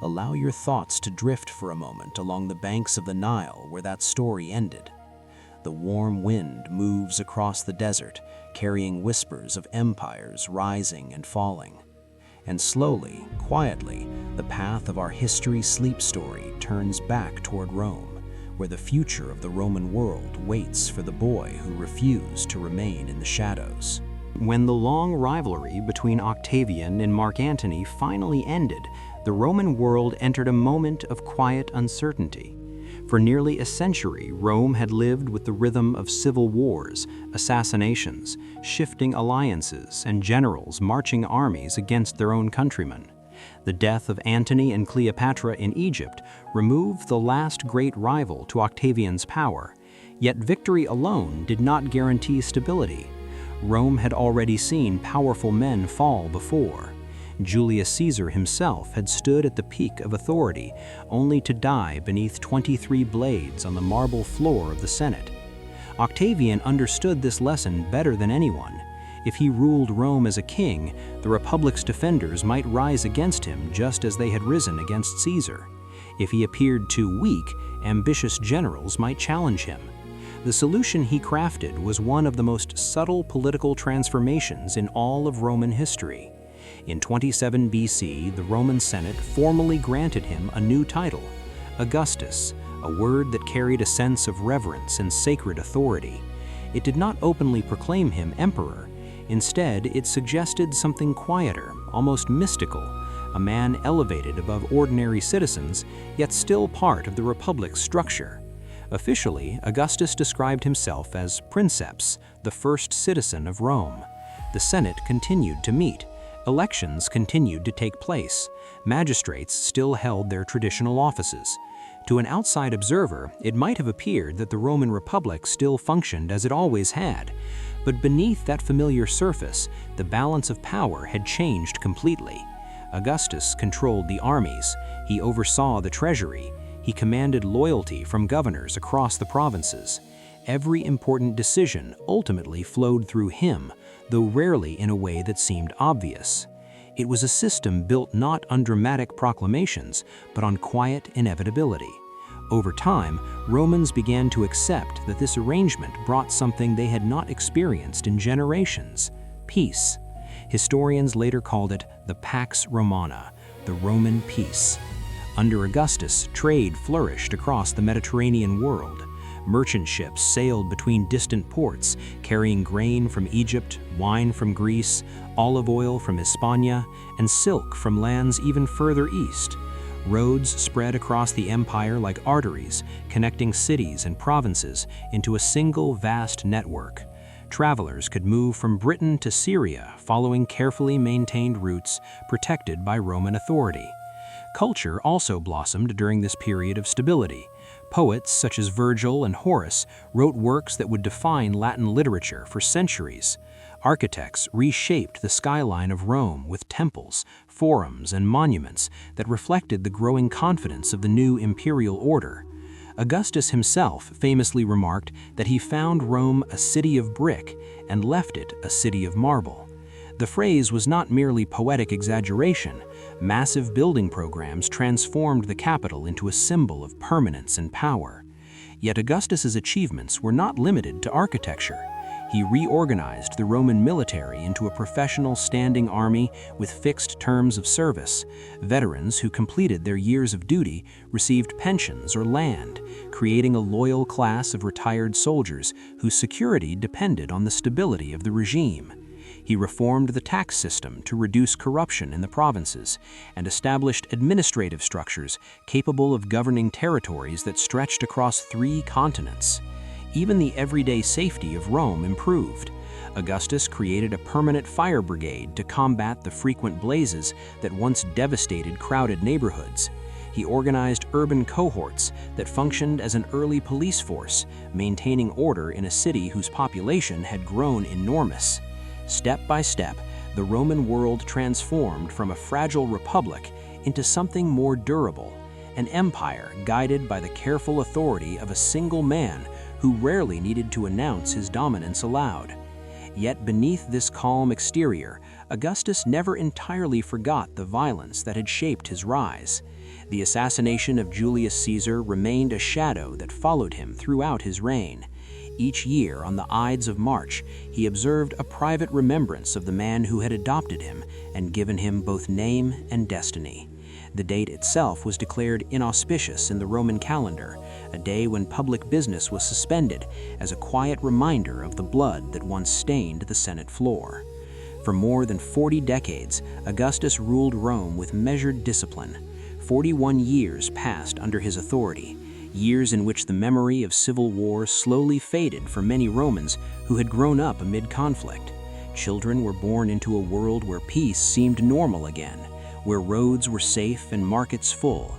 allow your thoughts to drift for a moment along the banks of the Nile where that story ended. The warm wind moves across the desert, carrying whispers of empires rising and falling. And slowly, quietly, the path of our history sleep story turns back toward Rome, where the future of the Roman world waits for the boy who refused to remain in the shadows. When the long rivalry between Octavian and Mark Antony finally ended, the Roman world entered a moment of quiet uncertainty. For nearly a century, Rome had lived with the rhythm of civil wars, assassinations, shifting alliances, and generals marching armies against their own countrymen. The death of Antony and Cleopatra in Egypt removed the last great rival to Octavian's power, yet victory alone did not guarantee stability. Rome had already seen powerful men fall before. Julius Caesar himself had stood at the peak of authority, only to die beneath 23 blades on the marble floor of the Senate. Octavian understood this lesson better than anyone. If he ruled Rome as a king, the Republic's defenders might rise against him just as they had risen against Caesar. If he appeared too weak, ambitious generals might challenge him. The solution he crafted was one of the most subtle political transformations in all of Roman history. In 27 BC, the Roman Senate formally granted him a new title, Augustus, a word that carried a sense of reverence and sacred authority. It did not openly proclaim him emperor. Instead, it suggested something quieter, almost mystical, a man elevated above ordinary citizens, yet still part of the Republic's structure. Officially, Augustus described himself as princeps, the first citizen of Rome. The Senate continued to meet. Elections continued to take place. Magistrates still held their traditional offices. To an outside observer, it might have appeared that the Roman Republic still functioned as it always had. But beneath that familiar surface, the balance of power had changed completely. Augustus controlled the armies. He oversaw the treasury. He commanded loyalty from governors across the provinces. Every important decision ultimately flowed through him, though rarely in a way that seemed obvious. It was a system built not on dramatic proclamations, but on quiet inevitability. Over time, Romans began to accept that this arrangement brought something they had not experienced in generations: peace. Historians later called it the Pax Romana, the Roman peace. Under Augustus, trade flourished across the Mediterranean world. Merchant ships sailed between distant ports, carrying grain from Egypt, wine from Greece, olive oil from Hispania, and silk from lands even further east. Roads spread across the empire like arteries, connecting cities and provinces into a single vast network. Travelers could move from Britain to Syria, following carefully maintained routes protected by Roman authority. Culture also blossomed during this period of stability. Poets such as Virgil and Horace wrote works that would define Latin literature for centuries. Architects reshaped the skyline of Rome with temples, forums, and monuments that reflected the growing confidence of the new imperial order. Augustus himself famously remarked that he found Rome a city of brick and left it a city of marble. The phrase was not merely poetic exaggeration. Massive building programs transformed the capital into a symbol of permanence and power. Yet Augustus's achievements were not limited to architecture. He reorganized the Roman military into a professional standing army with fixed terms of service. Veterans who completed their years of duty received pensions or land, creating a loyal class of retired soldiers whose security depended on the stability of the regime. He reformed the tax system to reduce corruption in the provinces and established administrative structures capable of governing territories that stretched across 3 continents. Even the everyday safety of Rome improved. Augustus created a permanent fire brigade to combat the frequent blazes that once devastated crowded neighborhoods. He organized urban cohorts that functioned as an early police force, maintaining order in a city whose population had grown enormous. Step by step, the Roman world transformed from a fragile republic into something more durable, an empire guided by the careful authority of a single man who rarely needed to announce his dominance aloud. Yet beneath this calm exterior, Augustus never entirely forgot the violence that had shaped his rise. The assassination of Julius Caesar remained a shadow that followed him throughout his reign. Each year, on the Ides of March, he observed a private remembrance of the man who had adopted him and given him both name and destiny. The date itself was declared inauspicious in the Roman calendar, a day when public business was suspended as a quiet reminder of the blood that once stained the Senate floor. For more than 40 decades, Augustus ruled Rome with measured discipline. 41 years passed under his authority, years in which the memory of civil war slowly faded for many Romans who had grown up amid conflict. Children were born into a world where peace seemed normal again, where roads were safe and markets full.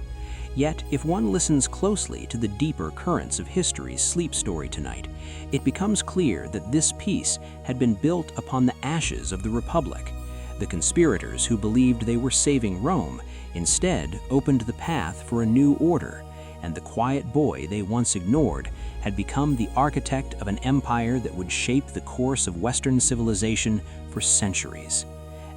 Yet, if one listens closely to the deeper currents of history's sleep story tonight, it becomes clear that this piece had been built upon the ashes of the Republic. The conspirators who believed they were saving Rome instead opened the path for a new order, and the quiet boy they once ignored had become the architect of an empire that would shape the course of Western civilization for centuries.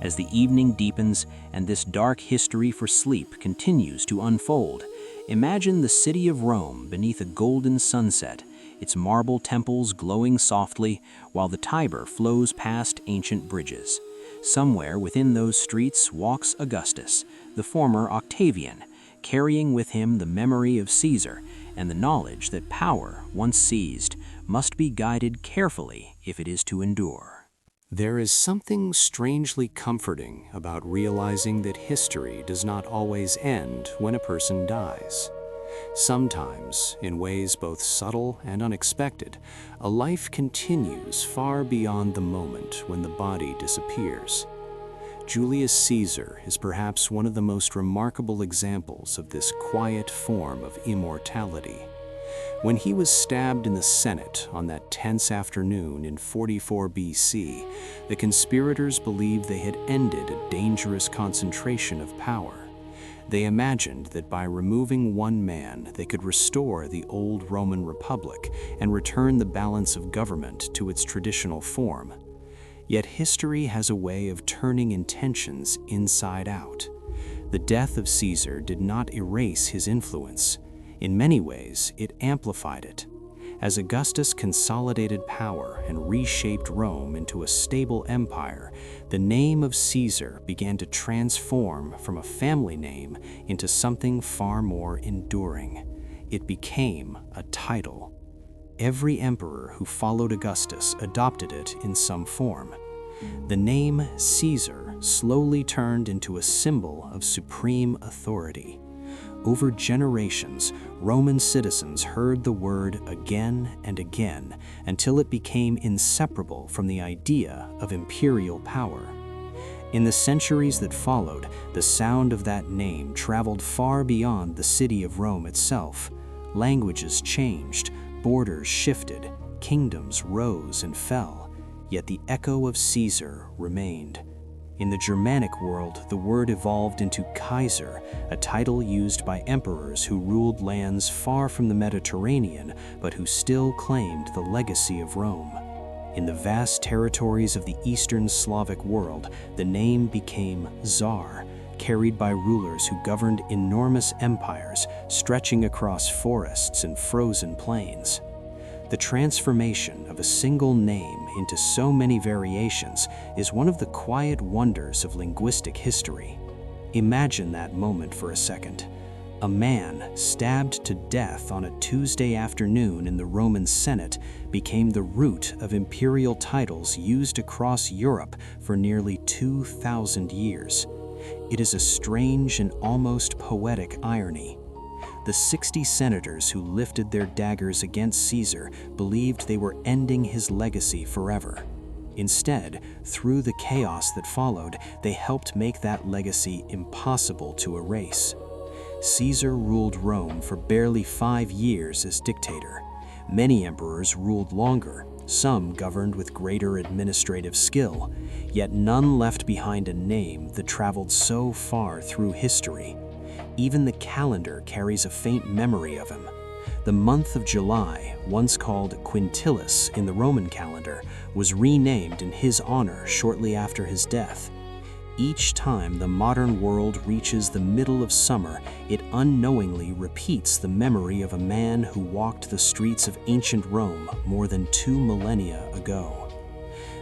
As the evening deepens and this dark history for sleep continues to unfold, imagine the city of Rome beneath a golden sunset, its marble temples glowing softly while the Tiber flows past ancient bridges. Somewhere within those streets walks Augustus, the former Octavian, carrying with him the memory of Caesar and the knowledge that power, once seized, must be guided carefully if it is to endure. There is something strangely comforting about realizing that history does not always end when a person dies. Sometimes, in ways both subtle and unexpected, a life continues far beyond the moment when the body disappears. Julius Caesar is perhaps one of the most remarkable examples of this quiet form of immortality. When he was stabbed in the Senate on that tense afternoon in 44 BC, the conspirators believed they had ended a dangerous concentration of power. They imagined that by removing one man, they could restore the old Roman Republic and return the balance of government to its traditional form. Yet history has a way of turning intentions inside out. The death of Caesar did not erase his influence. In many ways, it amplified it. As Augustus consolidated power and reshaped Rome into a stable empire, the name of Caesar began to transform from a family name into something far more enduring. It became a title. Every emperor who followed Augustus adopted it in some form. The name Caesar slowly turned into a symbol of supreme authority. Over generations, Roman citizens heard the word again and again until it became inseparable from the idea of imperial power. In the centuries that followed, the sound of that name traveled far beyond the city of Rome itself. Languages changed, borders shifted, kingdoms rose and fell, yet the echo of Caesar remained. In the Germanic world, the word evolved into Kaiser, a title used by emperors who ruled lands far from the Mediterranean, but who still claimed the legacy of Rome. In the vast territories of the Eastern Slavic world, the name became Tsar, carried by rulers who governed enormous empires stretching across forests and frozen plains. The transformation of a single name into so many variations is one of the quiet wonders of linguistic history. Imagine that moment for a second. A man stabbed to death on a Tuesday afternoon in the Roman Senate became the root of imperial titles used across Europe for nearly 2,000 years. It is a strange and almost poetic irony. The 60 senators who lifted their daggers against Caesar believed they were ending his legacy forever. Instead, through the chaos that followed, they helped make that legacy impossible to erase. Caesar ruled Rome for barely 5 years as dictator. Many emperors ruled longer, some governed with greater administrative skill, yet none left behind a name that traveled so far through history. Even the calendar carries a faint memory of him. The month of July, once called Quintilis in the Roman calendar, was renamed in his honor shortly after his death. Each time the modern world reaches the middle of summer, it unknowingly repeats the memory of a man who walked the streets of ancient Rome more than 2 millennia ago.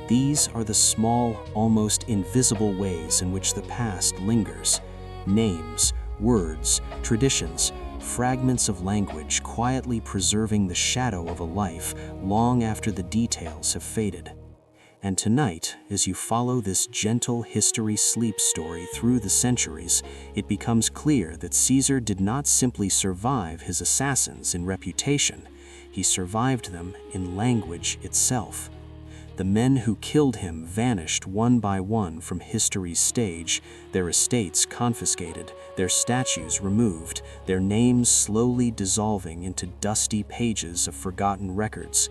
These are the small, almost invisible ways in which the past lingers. Names, words, traditions, fragments of language quietly preserving the shadow of a life long after the details have faded. And tonight, as you follow this gentle history sleep story through the centuries, it becomes clear that Caesar did not simply survive his assassins in reputation, he survived them in language itself. The men who killed him vanished one by one from history's stage, their estates confiscated, their statues removed, their names slowly dissolving into dusty pages of forgotten records.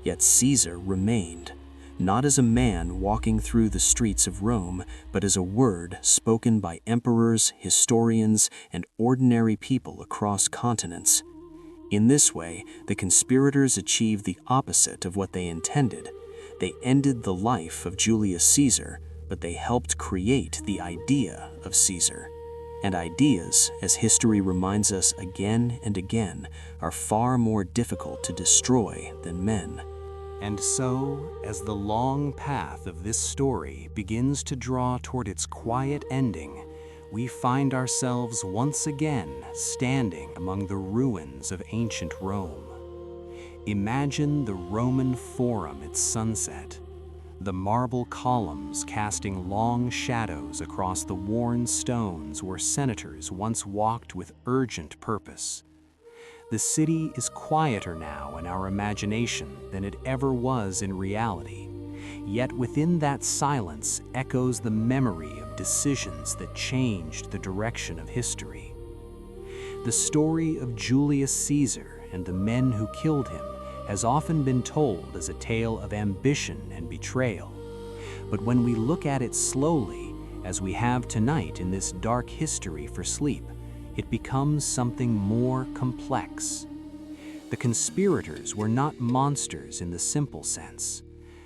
Yet Caesar remained, not as a man walking through the streets of Rome, but as a word spoken by emperors, historians, and ordinary people across continents. In this way, the conspirators achieved the opposite of what they intended. They ended the life of Julius Caesar, but they helped create the idea of Caesar. And ideas, as history reminds us again and again, are far more difficult to destroy than men. And so, as the long path of this story begins to draw toward its quiet ending, we find ourselves once again standing among the ruins of ancient Rome. Imagine the Roman Forum at sunset, the marble columns casting long shadows across the worn stones where senators once walked with urgent purpose. The city is quieter now in our imagination than it ever was in reality, yet within that silence echoes the memory of decisions that changed the direction of history. The story of Julius Caesar and the men who killed him has often been told as a tale of ambition and betrayal. But when we look at it slowly, as we have tonight in this dark history for sleep, it becomes something more complex. The conspirators were not monsters in the simple sense.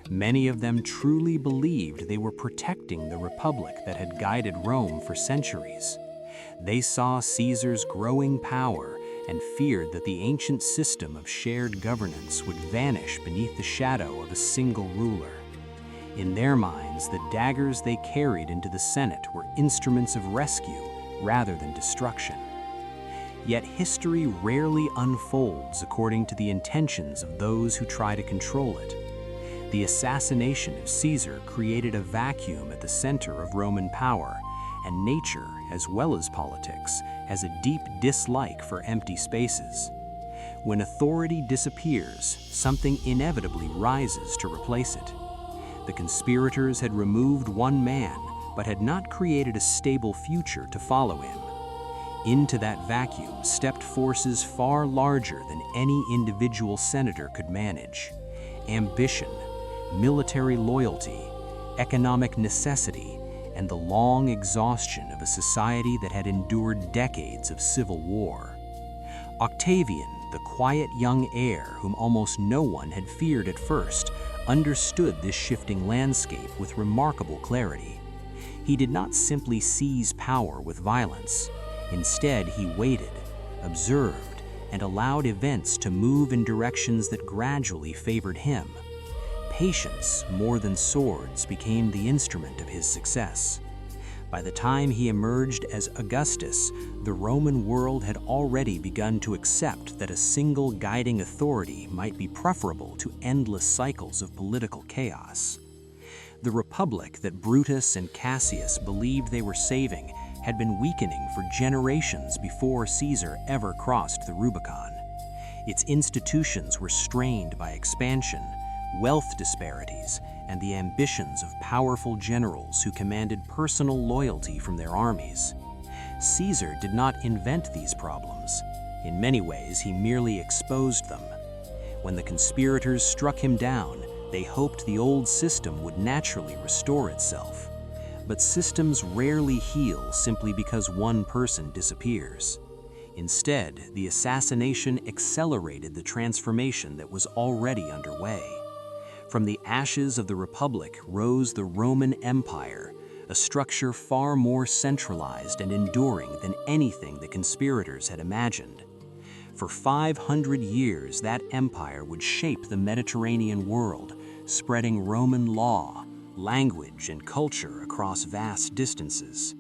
Many of them truly believed they were protecting the republic that had guided Rome for centuries. They saw Caesar's growing power and feared that the ancient system of shared governance would vanish beneath the shadow of a single ruler. In their minds, the daggers they carried into the Senate were instruments of rescue rather than destruction. Yet history rarely unfolds according to the intentions of those who try to control it. The assassination of Caesar created a vacuum at the center of Roman power, and nature, as well as politics, has a deep dislike for empty spaces. When authority disappears, something inevitably rises to replace it. The conspirators had removed one man, but had not created a stable future to follow him. Into that vacuum stepped forces far larger than any individual senator could manage. Ambition, military loyalty, economic necessity, and the long exhaustion of a society that had endured decades of civil war. Octavian, the quiet young heir whom almost no one had feared at first, understood this shifting landscape with remarkable clarity. He did not simply seize power with violence. Instead, he waited, observed, and allowed events to move in directions that gradually favored him. Patience, more than swords, became the instrument of his success. By the time he emerged as Augustus, the Roman world had already begun to accept that a single guiding authority might be preferable to endless cycles of political chaos. The republic that Brutus and Cassius believed they were saving had been weakening for generations before Caesar ever crossed the Rubicon. Its institutions were strained by expansion, wealth disparities, and the ambitions of powerful generals who commanded personal loyalty from their armies. Caesar did not invent these problems. In many ways, he merely exposed them. When the conspirators struck him down, they hoped the old system would naturally restore itself. But systems rarely heal simply because one person disappears. Instead, the assassination accelerated the transformation that was already underway. From the ashes of the Republic rose the Roman Empire, a structure far more centralized and enduring than anything the conspirators had imagined. For 500 years, that empire would shape the Mediterranean world, spreading Roman law, language, and culture across vast distances.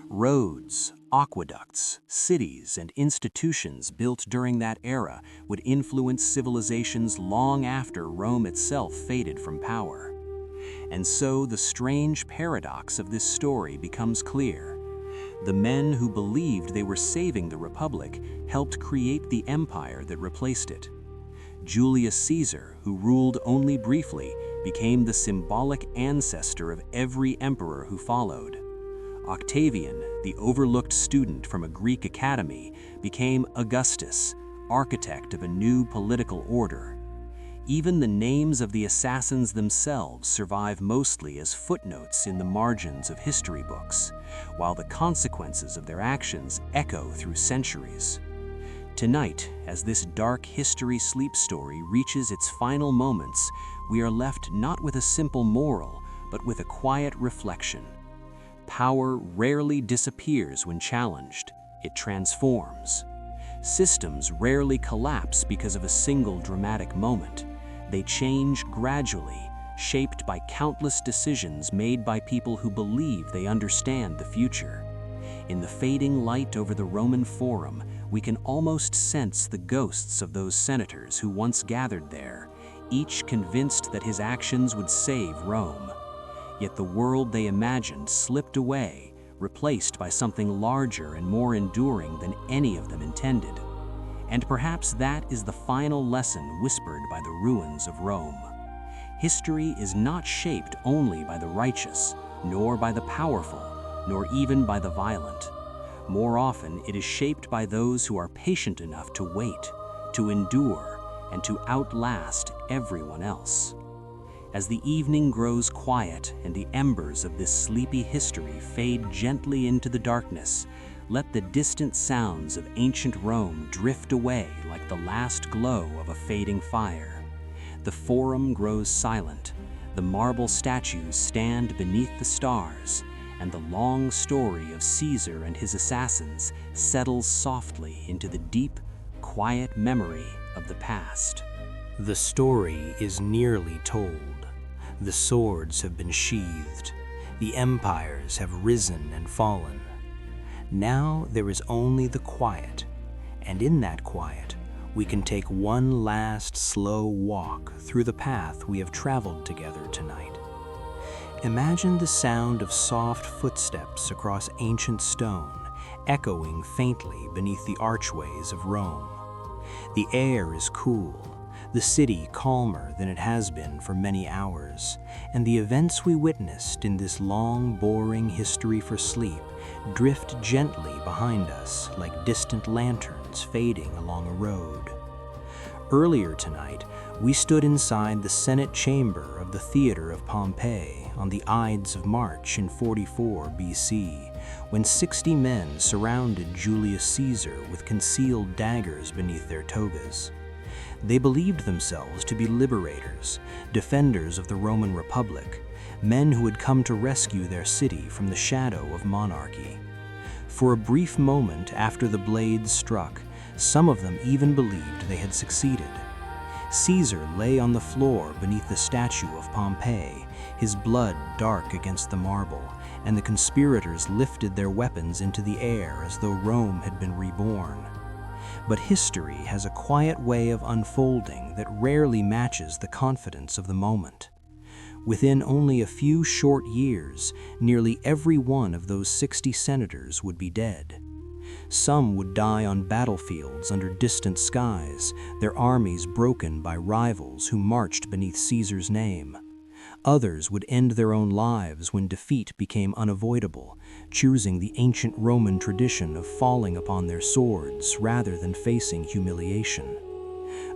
Roads, aqueducts, cities, and institutions built during that era would influence civilizations long after Rome itself faded from power. And so the strange paradox of this story becomes clear. The men who believed they were saving the Republic helped create the empire that replaced it. Julius Caesar, who ruled only briefly, became the symbolic ancestor of every emperor who followed. Octavian, the overlooked student from a Greek academy, became Augustus, architect of a new political order. Even the names of the assassins themselves survive mostly as footnotes in the margins of history books, while the consequences of their actions echo through centuries. Tonight, as this dark history sleep story reaches its final moments, we are left not with a simple moral, but with a quiet reflection. Power rarely disappears when challenged, it transforms. Systems rarely collapse because of a single dramatic moment. They change gradually, shaped by countless decisions made by people who believe they understand the future. In the fading light over the Roman Forum, we can almost sense the ghosts of those senators who once gathered there, each convinced that his actions would save Rome. Yet the world they imagined slipped away, replaced by something larger and more enduring than any of them intended. And perhaps that is the final lesson whispered by the ruins of Rome. History is not shaped only by the righteous, nor by the powerful, nor even by the violent. More often, it is shaped by those who are patient enough to wait, to endure, and to outlast everyone else. As the evening grows quiet and the embers of this sleepy history fade gently into the darkness, let the distant sounds of ancient Rome drift away like the last glow of a fading fire. The Forum grows silent, the marble statues stand beneath the stars, and the long story of Caesar and his assassins settles softly into the deep, quiet memory of the past. The story is nearly told. The swords have been sheathed. The empires have risen and fallen. Now there is only the quiet, and in that quiet, we can take one last slow walk through the path we have traveled together tonight. Imagine the sound of soft footsteps across ancient stone, echoing faintly beneath the archways of Rome. The air is cool, the city calmer than it has been for many hours, and the events we witnessed in this long, boring history for sleep drift gently behind us like distant lanterns fading along a road. Earlier tonight, we stood inside the Senate chamber of the theater of Pompeii on the Ides of March in 44 BC, when 60 men surrounded Julius Caesar with concealed daggers beneath their togas. They believed themselves to be liberators, defenders of the Roman Republic, men who had come to rescue their city from the shadow of monarchy. For a brief moment after the blades struck, some of them even believed they had succeeded. Caesar lay on the floor beneath the statue of Pompey, his blood dark against the marble, and the conspirators lifted their weapons into the air as though Rome had been reborn. But history has a quiet way of unfolding that rarely matches the confidence of the moment. Within only a few short years, nearly every one of those 60 senators would be dead. Some would die on battlefields under distant skies, their armies broken by rivals who marched beneath Caesar's name. Others would end their own lives when defeat became unavoidable, choosing the ancient Roman tradition of falling upon their swords rather than facing humiliation.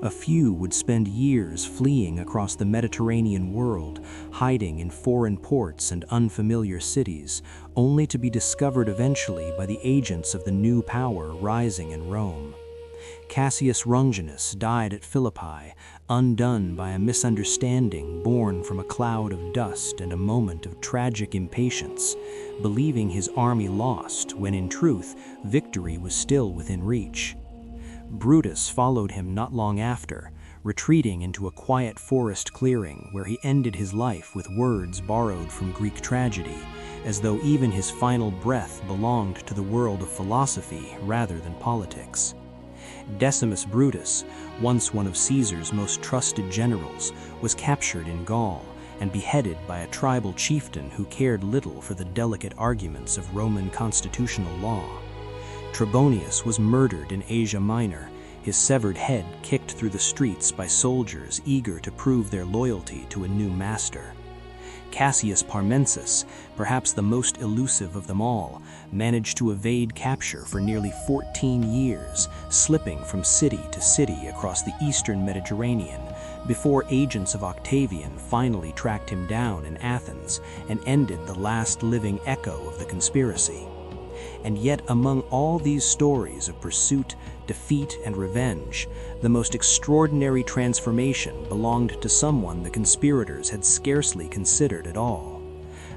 A few would spend years fleeing across the Mediterranean world, hiding in foreign ports and unfamiliar cities, only to be discovered eventually by the agents of the new power rising in Rome. Cassius Longinus died at Philippi, undone by a misunderstanding born from a cloud of dust and a moment of tragic impatience, believing his army lost when in truth victory was still within reach. Brutus followed him not long after, retreating into a quiet forest clearing where he ended his life with words borrowed from Greek tragedy, as though even his final breath belonged to the world of philosophy rather than politics. Decimus Brutus, once one of Caesar's most trusted generals, was captured in Gaul and beheaded by a tribal chieftain who cared little for the delicate arguments of Roman constitutional law. Trebonius was murdered in Asia Minor, his severed head kicked through the streets by soldiers eager to prove their loyalty to a new master. Cassius Parmensis, perhaps the most elusive of them all, managed to evade capture for nearly 14 years, slipping from city to city across the eastern Mediterranean, before agents of Octavian finally tracked him down in Athens and ended the last living echo of the conspiracy. And yet, among all these stories of pursuit, defeat, and revenge, the most extraordinary transformation belonged to someone the conspirators had scarcely considered at all.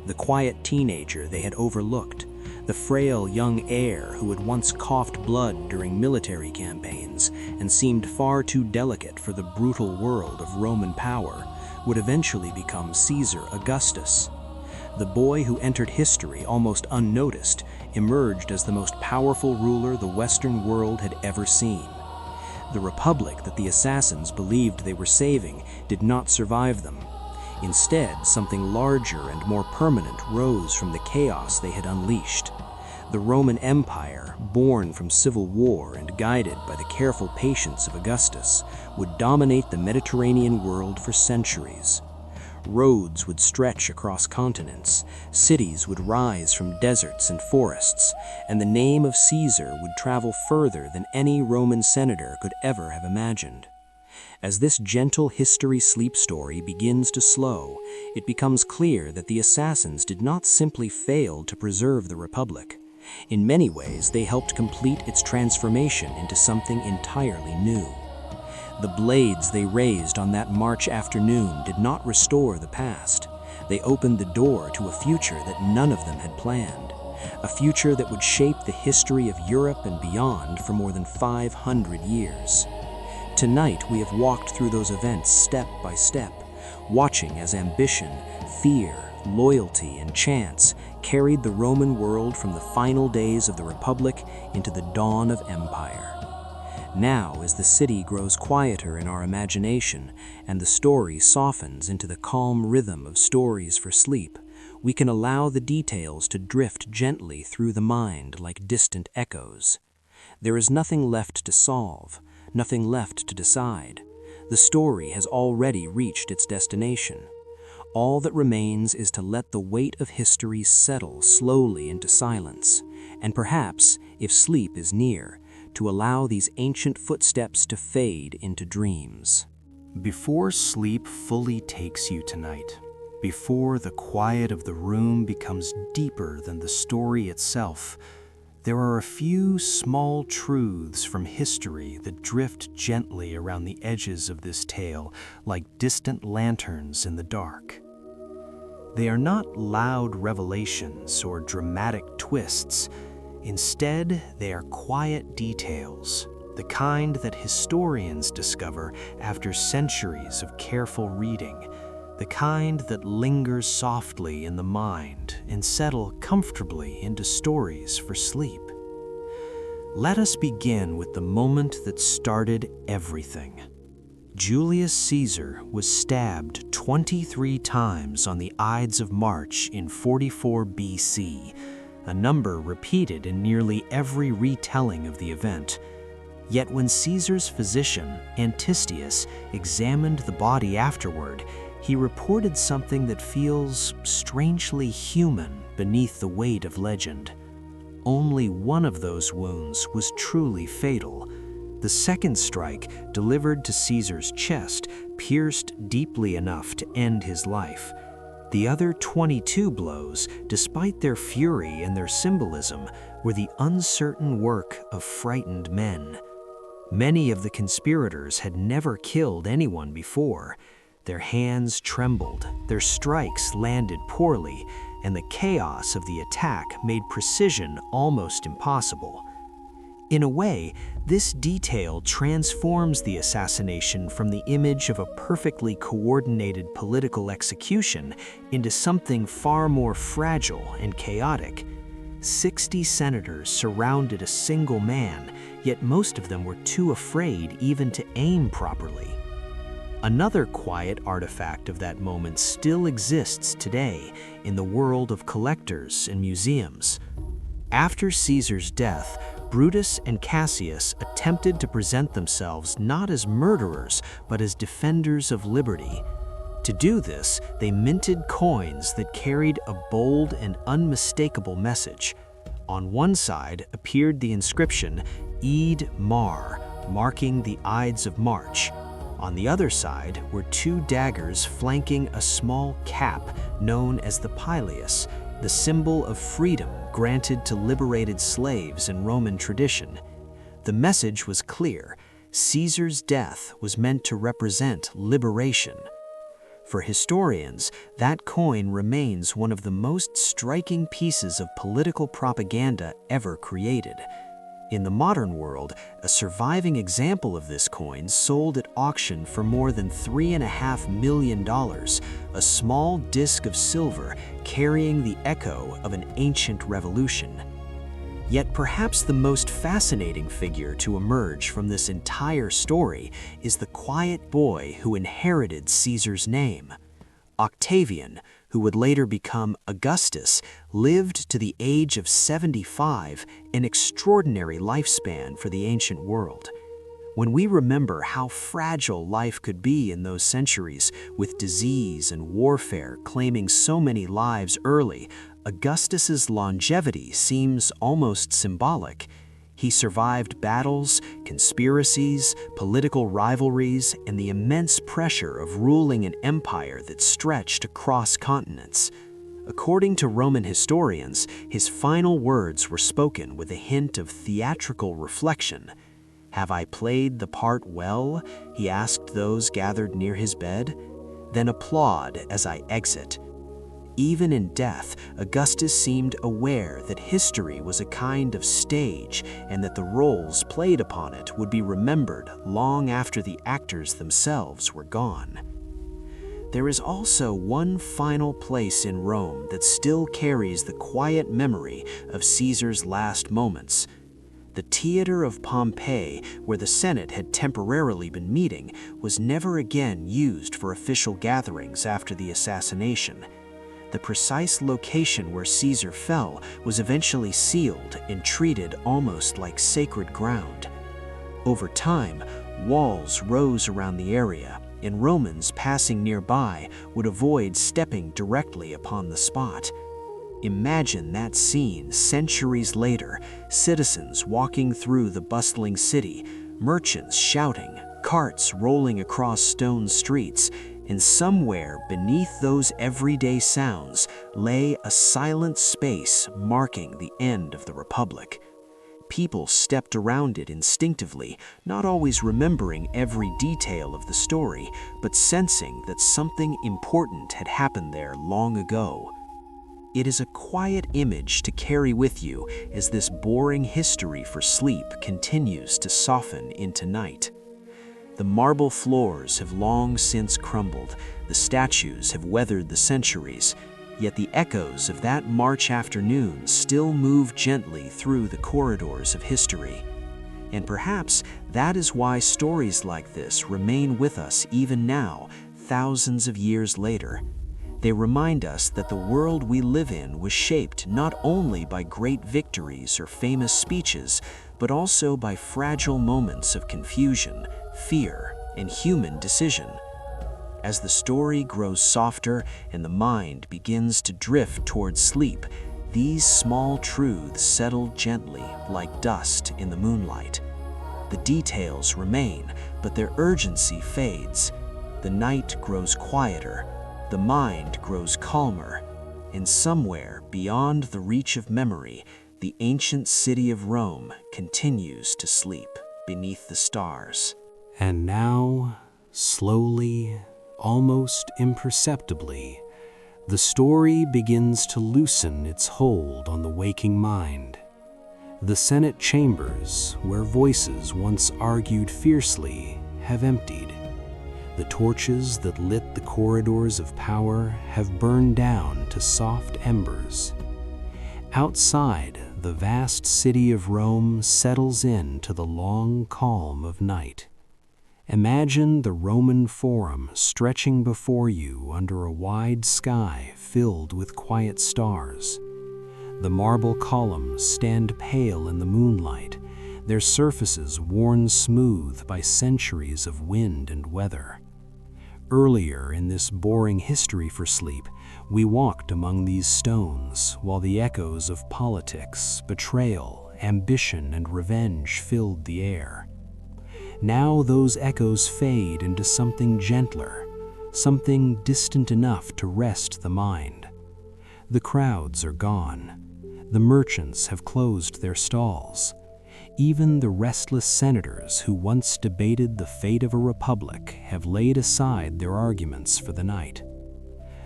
The quiet teenager they had overlooked, the frail young heir who had once coughed blood during military campaigns and seemed far too delicate for the brutal world of Roman power, would eventually become Caesar Augustus. The boy who entered history almost unnoticed emerged as the most powerful ruler the Western world had ever seen. The republic that the assassins believed they were saving did not survive them. Instead, something larger and more permanent rose from the chaos they had unleashed. The Roman Empire, born from civil war and guided by the careful patience of Augustus, would dominate the Mediterranean world for centuries. Roads would stretch across continents, cities would rise from deserts and forests, and the name of Caesar would travel further than any Roman senator could ever have imagined. As this gentle history sleep story begins to slow, it becomes clear that the assassins did not simply fail to preserve the Republic. In many ways, they helped complete its transformation into something entirely new. The blades they raised on that March afternoon did not restore the past. They opened the door to a future that none of them had planned, a future that would shape the history of Europe and beyond for more than 500 years. Tonight, we have walked through those events step by step, watching as ambition, fear, loyalty, and chance carried the Roman world from the final days of the Republic into the dawn of empire. Now, as the city grows quieter in our imagination and the story softens into the calm rhythm of stories for sleep, we can allow the details to drift gently through the mind like distant echoes. There is nothing left to solve, nothing left to decide. The story has already reached its destination. All that remains is to let the weight of history settle slowly into silence, and perhaps, if sleep is near, to allow these ancient footsteps to fade into dreams. Before sleep fully takes you tonight, before the quiet of the room becomes deeper than the story itself, there are a few small truths from history that drift gently around the edges of this tale like distant lanterns in the dark. They are not loud revelations or dramatic twists. Instead, they are quiet details, the kind that historians discover after centuries of careful reading, the kind that lingers softly in the mind and settle comfortably into stories for sleep. Let us begin with the moment that started everything. Julius Caesar was stabbed 23 times on the Ides of March in 44 BC, a number repeated in nearly every retelling of the event. Yet when Caesar's physician, Antistius, examined the body afterward, he reported something that feels strangely human beneath the weight of legend. Only one of those wounds was truly fatal. The second strike, delivered to Caesar's chest, pierced deeply enough to end his life. The other 22 blows, despite their fury and their symbolism, were the uncertain work of frightened men. Many of the conspirators had never killed anyone before. Their hands trembled, their strikes landed poorly, and the chaos of the attack made precision almost impossible. In a way, this detail transforms the assassination from the image of a perfectly coordinated political execution into something far more fragile and chaotic. 60 senators surrounded a single man, yet most of them were too afraid even to aim properly. Another quiet artifact of that moment still exists today in the world of collectors and museums. After Caesar's death, Brutus and Cassius attempted to present themselves not as murderers, but as defenders of liberty. To do this, they minted coins that carried a bold and unmistakable message. On one side appeared the inscription Ides Mar, marking the Ides of March. On the other side were two daggers flanking a small cap known as the pileus, the symbol of freedom granted to liberated slaves in Roman tradition. The message was clear: Caesar's death was meant to represent liberation. For historians, that coin remains one of the most striking pieces of political propaganda ever created. In the modern world, a surviving example of this coin sold at auction for more than $3.5 million, a small disc of silver carrying the echo of an ancient revolution. Yet perhaps the most fascinating figure to emerge from this entire story is the quiet boy who inherited Caesar's name. Octavian, who would later become Augustus, lived to the age of 75, an extraordinary lifespan for the ancient world. When we remember how fragile life could be in those centuries, with disease and warfare claiming so many lives early, Augustus's longevity seems almost symbolic. He survived battles, conspiracies, political rivalries, and the immense pressure of ruling an empire that stretched across continents. According to Roman historians, his final words were spoken with a hint of theatrical reflection. "Have I played the part well?" he asked those gathered near his bed. "Then applaud as I exit." Even in death, Augustus seemed aware that history was a kind of stage and that the roles played upon it would be remembered long after the actors themselves were gone. There is also one final place in Rome that still carries the quiet memory of Caesar's last moments. The theater of Pompeii, where the Senate had temporarily been meeting, was never again used for official gatherings after the assassination. The precise location where Caesar fell was eventually sealed and treated almost like sacred ground. Over time, walls rose around the area, and Romans passing nearby would avoid stepping directly upon the spot. Imagine that scene centuries later, citizens walking through the bustling city, merchants shouting, carts rolling across stone streets, and somewhere beneath those everyday sounds lay a silent space marking the end of the Republic. People stepped around it instinctively, not always remembering every detail of the story, but sensing that something important had happened there long ago. It is a quiet image to carry with you as this boring history for sleep continues to soften into night. The marble floors have long since crumbled, the statues have weathered the centuries, yet the echoes of that March afternoon still move gently through the corridors of history. And perhaps that is why stories like this remain with us even now, thousands of years later. They remind us that the world we live in was shaped not only by great victories or famous speeches, but also by fragile moments of confusion, fear, and human decision. As the story grows softer and the mind begins to drift towards sleep, these small truths settle gently like dust in the moonlight. The details remain, but their urgency fades. The night grows quieter, the mind grows calmer, and somewhere beyond the reach of memory, the ancient city of Rome continues to sleep beneath the stars. And now, slowly, almost imperceptibly, the story begins to loosen its hold on the waking mind. The Senate chambers, where voices once argued fiercely, have emptied. The torches that lit the corridors of power have burned down to soft embers. Outside, the vast city of Rome settles into the long calm of night. Imagine the Roman Forum stretching before you under a wide sky filled with quiet stars. The marble columns stand pale in the moonlight, their surfaces worn smooth by centuries of wind and weather. Earlier in this boring history for sleep, we walked among these stones while the echoes of politics, betrayal, ambition, and revenge filled the air. Now those echoes fade into something gentler, something distant enough to rest the mind. The crowds are gone. The merchants have closed their stalls. Even the restless senators who once debated the fate of a republic have laid aside their arguments for the night.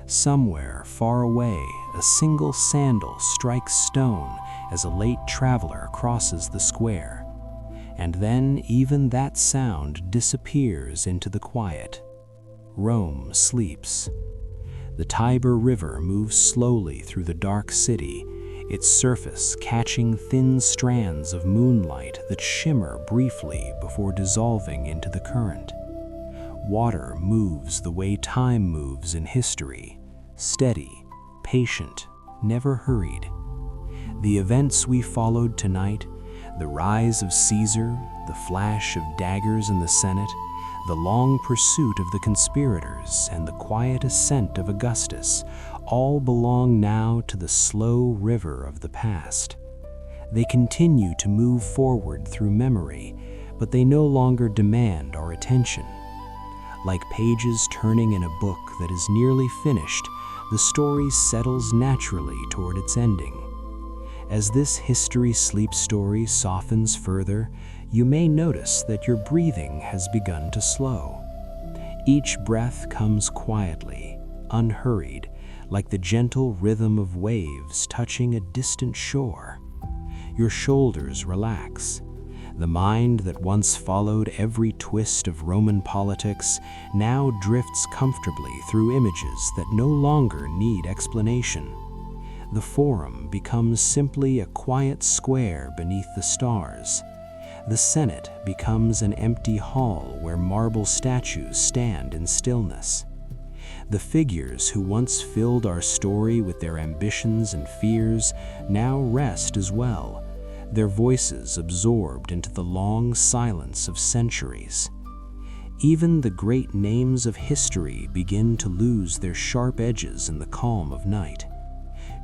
Somewhere far away, a single sandal strikes stone as a late traveler crosses the square. And then even that sound disappears into the quiet. Rome sleeps. The Tiber River moves slowly through the dark city, its surface catching thin strands of moonlight that shimmer briefly before dissolving into the current. Water moves the way time moves in history, steady, patient, never hurried. The events we followed tonight, the rise of Caesar, the flash of daggers in the Senate, the long pursuit of the conspirators, and the quiet ascent of Augustus, all belong now to the slow river of the past. They continue to move forward through memory, but they no longer demand our attention. Like pages turning in a book that is nearly finished, the story settles naturally toward its ending. As this history sleep story softens further, you may notice that your breathing has begun to slow. Each breath comes quietly, unhurried, like the gentle rhythm of waves touching a distant shore. Your shoulders relax. The mind that once followed every twist of Roman politics now drifts comfortably through images that no longer need explanation. The Forum becomes simply a quiet square beneath the stars. The Senate becomes an empty hall where marble statues stand in stillness. The figures who once filled our story with their ambitions and fears now rest as well, their voices absorbed into the long silence of centuries. Even the great names of history begin to lose their sharp edges in the calm of night.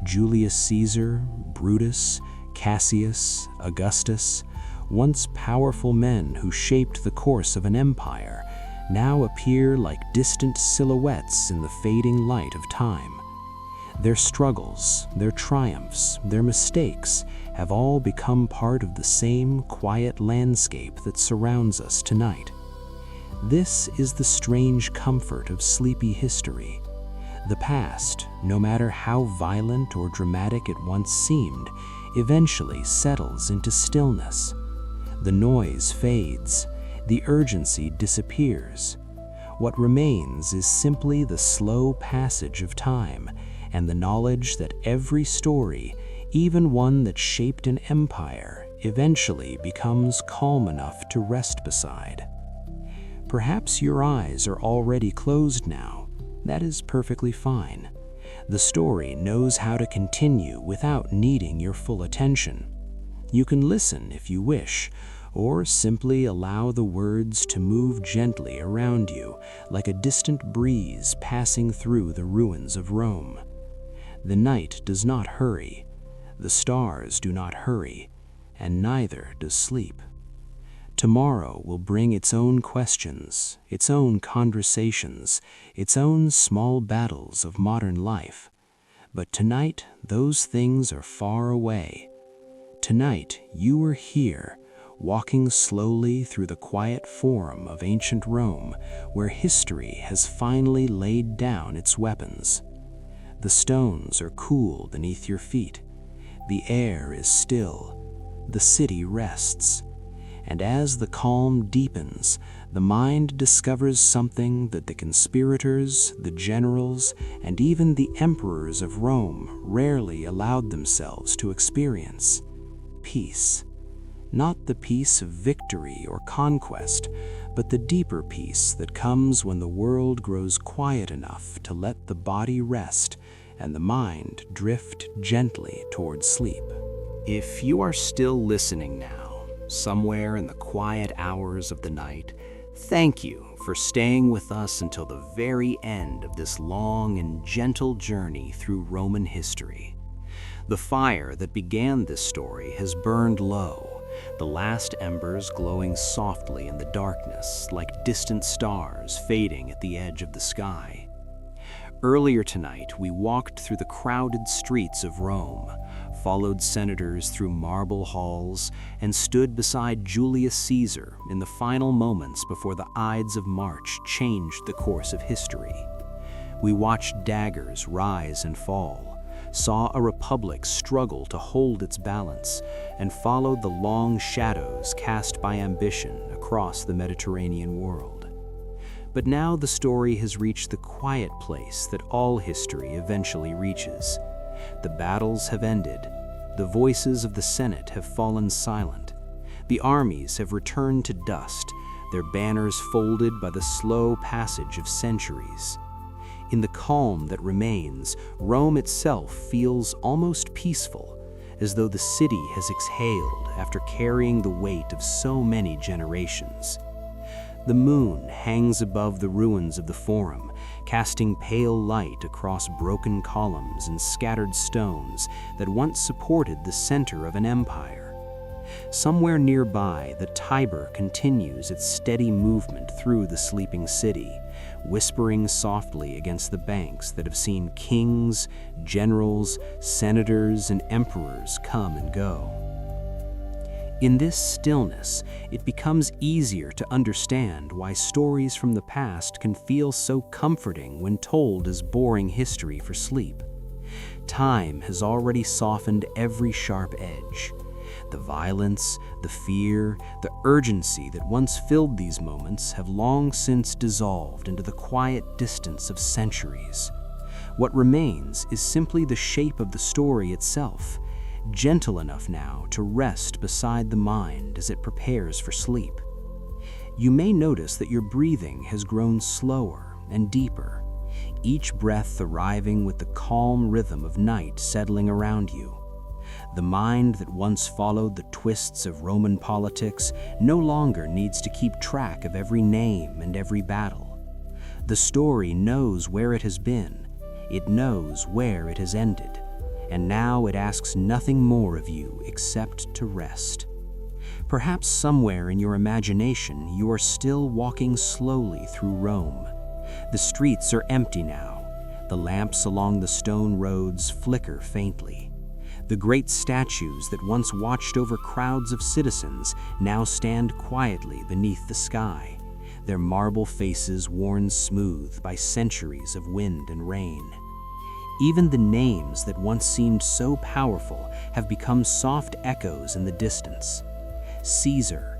Julius Caesar, Brutus, Cassius, Augustus, once powerful men who shaped the course of an empire, now appear like distant silhouettes in the fading light of time. Their struggles, their triumphs, their mistakes have all become part of the same quiet landscape that surrounds us tonight. This is the strange comfort of sleepy history. The past, no matter how violent or dramatic it once seemed, eventually settles into stillness. The noise fades. The urgency disappears. What remains is simply the slow passage of time and the knowledge that every story, even one that shaped an empire, eventually becomes calm enough to rest beside. Perhaps your eyes are already closed now. That is perfectly fine. The story knows how to continue without needing your full attention. You can listen if you wish, or simply allow the words to move gently around you like a distant breeze passing through the ruins of Rome. The night does not hurry, the stars do not hurry, and neither does sleep. Tomorrow will bring its own questions, its own conversations, its own small battles of modern life. But tonight, those things are far away. Tonight, you are here, walking slowly through the quiet Forum of ancient Rome, where history has finally laid down its weapons. The stones are cool beneath your feet. The air is still. The city rests. And as the calm deepens, the mind discovers something that the conspirators, the generals, and even the emperors of Rome rarely allowed themselves to experience: peace. Not the peace of victory or conquest, but the deeper peace that comes when the world grows quiet enough to let the body rest and the mind drift gently toward sleep. If you are still listening now, somewhere in the quiet hours of the night, thank you for staying with us until the very end of this long and gentle journey through Roman history. The fire that began this story has burned low, the last embers glowing softly in the darkness like distant stars fading at the edge of the sky. Earlier tonight, we walked through the crowded streets of Rome, followed senators through marble halls, and stood beside Julius Caesar in the final moments before the Ides of March changed the course of history. We watched daggers rise and fall, saw a republic struggle to hold its balance, and followed the long shadows cast by ambition across the Mediterranean world. But now the story has reached the quiet place that all history eventually reaches. The battles have ended. The voices of the Senate have fallen silent. The armies have returned to dust, their banners folded by the slow passage of centuries. In the calm that remains, Rome itself feels almost peaceful, as though the city has exhaled after carrying the weight of so many generations. The moon hangs above the ruins of the Forum, casting pale light across broken columns and scattered stones that once supported the center of an empire. Somewhere nearby, the Tiber continues its steady movement through the sleeping city, whispering softly against the banks that have seen kings, generals, senators, and emperors come and go. In this stillness, it becomes easier to understand why stories from the past can feel so comforting when told as boring history for sleep. Time has already softened every sharp edge. The violence, the fear, the urgency that once filled these moments have long since dissolved into the quiet distance of centuries. What remains is simply the shape of the story itself, gentle enough now to rest beside the mind as it prepares for sleep. You may notice that your breathing has grown slower and deeper, each breath arriving with the calm rhythm of night settling around you. The mind that once followed the twists of Roman politics no longer needs to keep track of every name and every battle. The story knows where it has been, it knows where it has ended, and now it asks nothing more of you except to rest. Perhaps somewhere in your imagination you are still walking slowly through Rome. The streets are empty now. The lamps along the stone roads flicker faintly. The great statues that once watched over crowds of citizens now stand quietly beneath the sky, their marble faces worn smooth by centuries of wind and rain. Even the names that once seemed so powerful have become soft echoes in the distance. Caesar,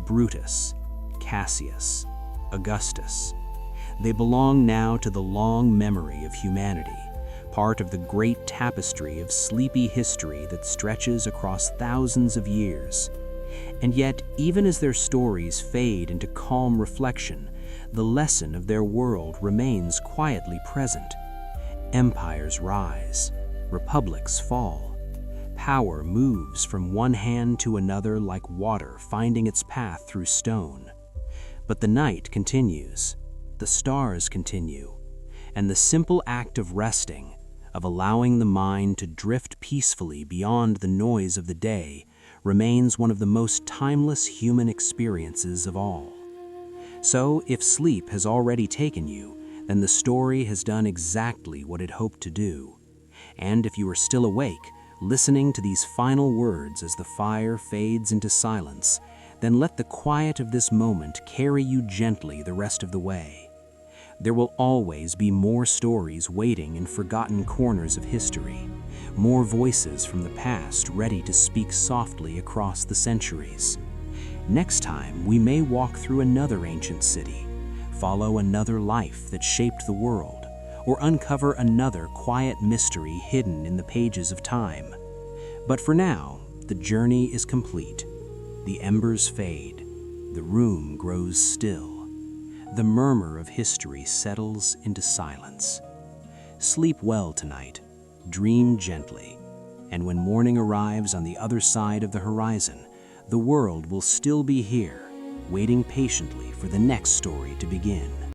Brutus, Cassius, Augustus. They belong now to the long memory of humanity, part of the great tapestry of sleepy history that stretches across thousands of years. And yet, even as their stories fade into calm reflection, the lesson of their world remains quietly present. Empires rise, republics fall. Power moves from one hand to another like water finding its path through stone. But the night continues, the stars continue, and the simple act of resting, of allowing the mind to drift peacefully beyond the noise of the day, remains one of the most timeless human experiences of all. So, if sleep has already taken you, then the story has done exactly what it hoped to do. And if you are still awake, listening to these final words as the fire fades into silence, then let the quiet of this moment carry you gently the rest of the way. There will always be more stories waiting in forgotten corners of history, more voices from the past ready to speak softly across the centuries. Next time, we may walk through another ancient city, follow another life that shaped the world, or uncover another quiet mystery hidden in the pages of time. But for now, the journey is complete. The embers fade, the room grows still. The murmur of history settles into silence. Sleep well tonight, dream gently, and when morning arrives on the other side of the horizon, the world will still be here, waiting patiently for the next story to begin.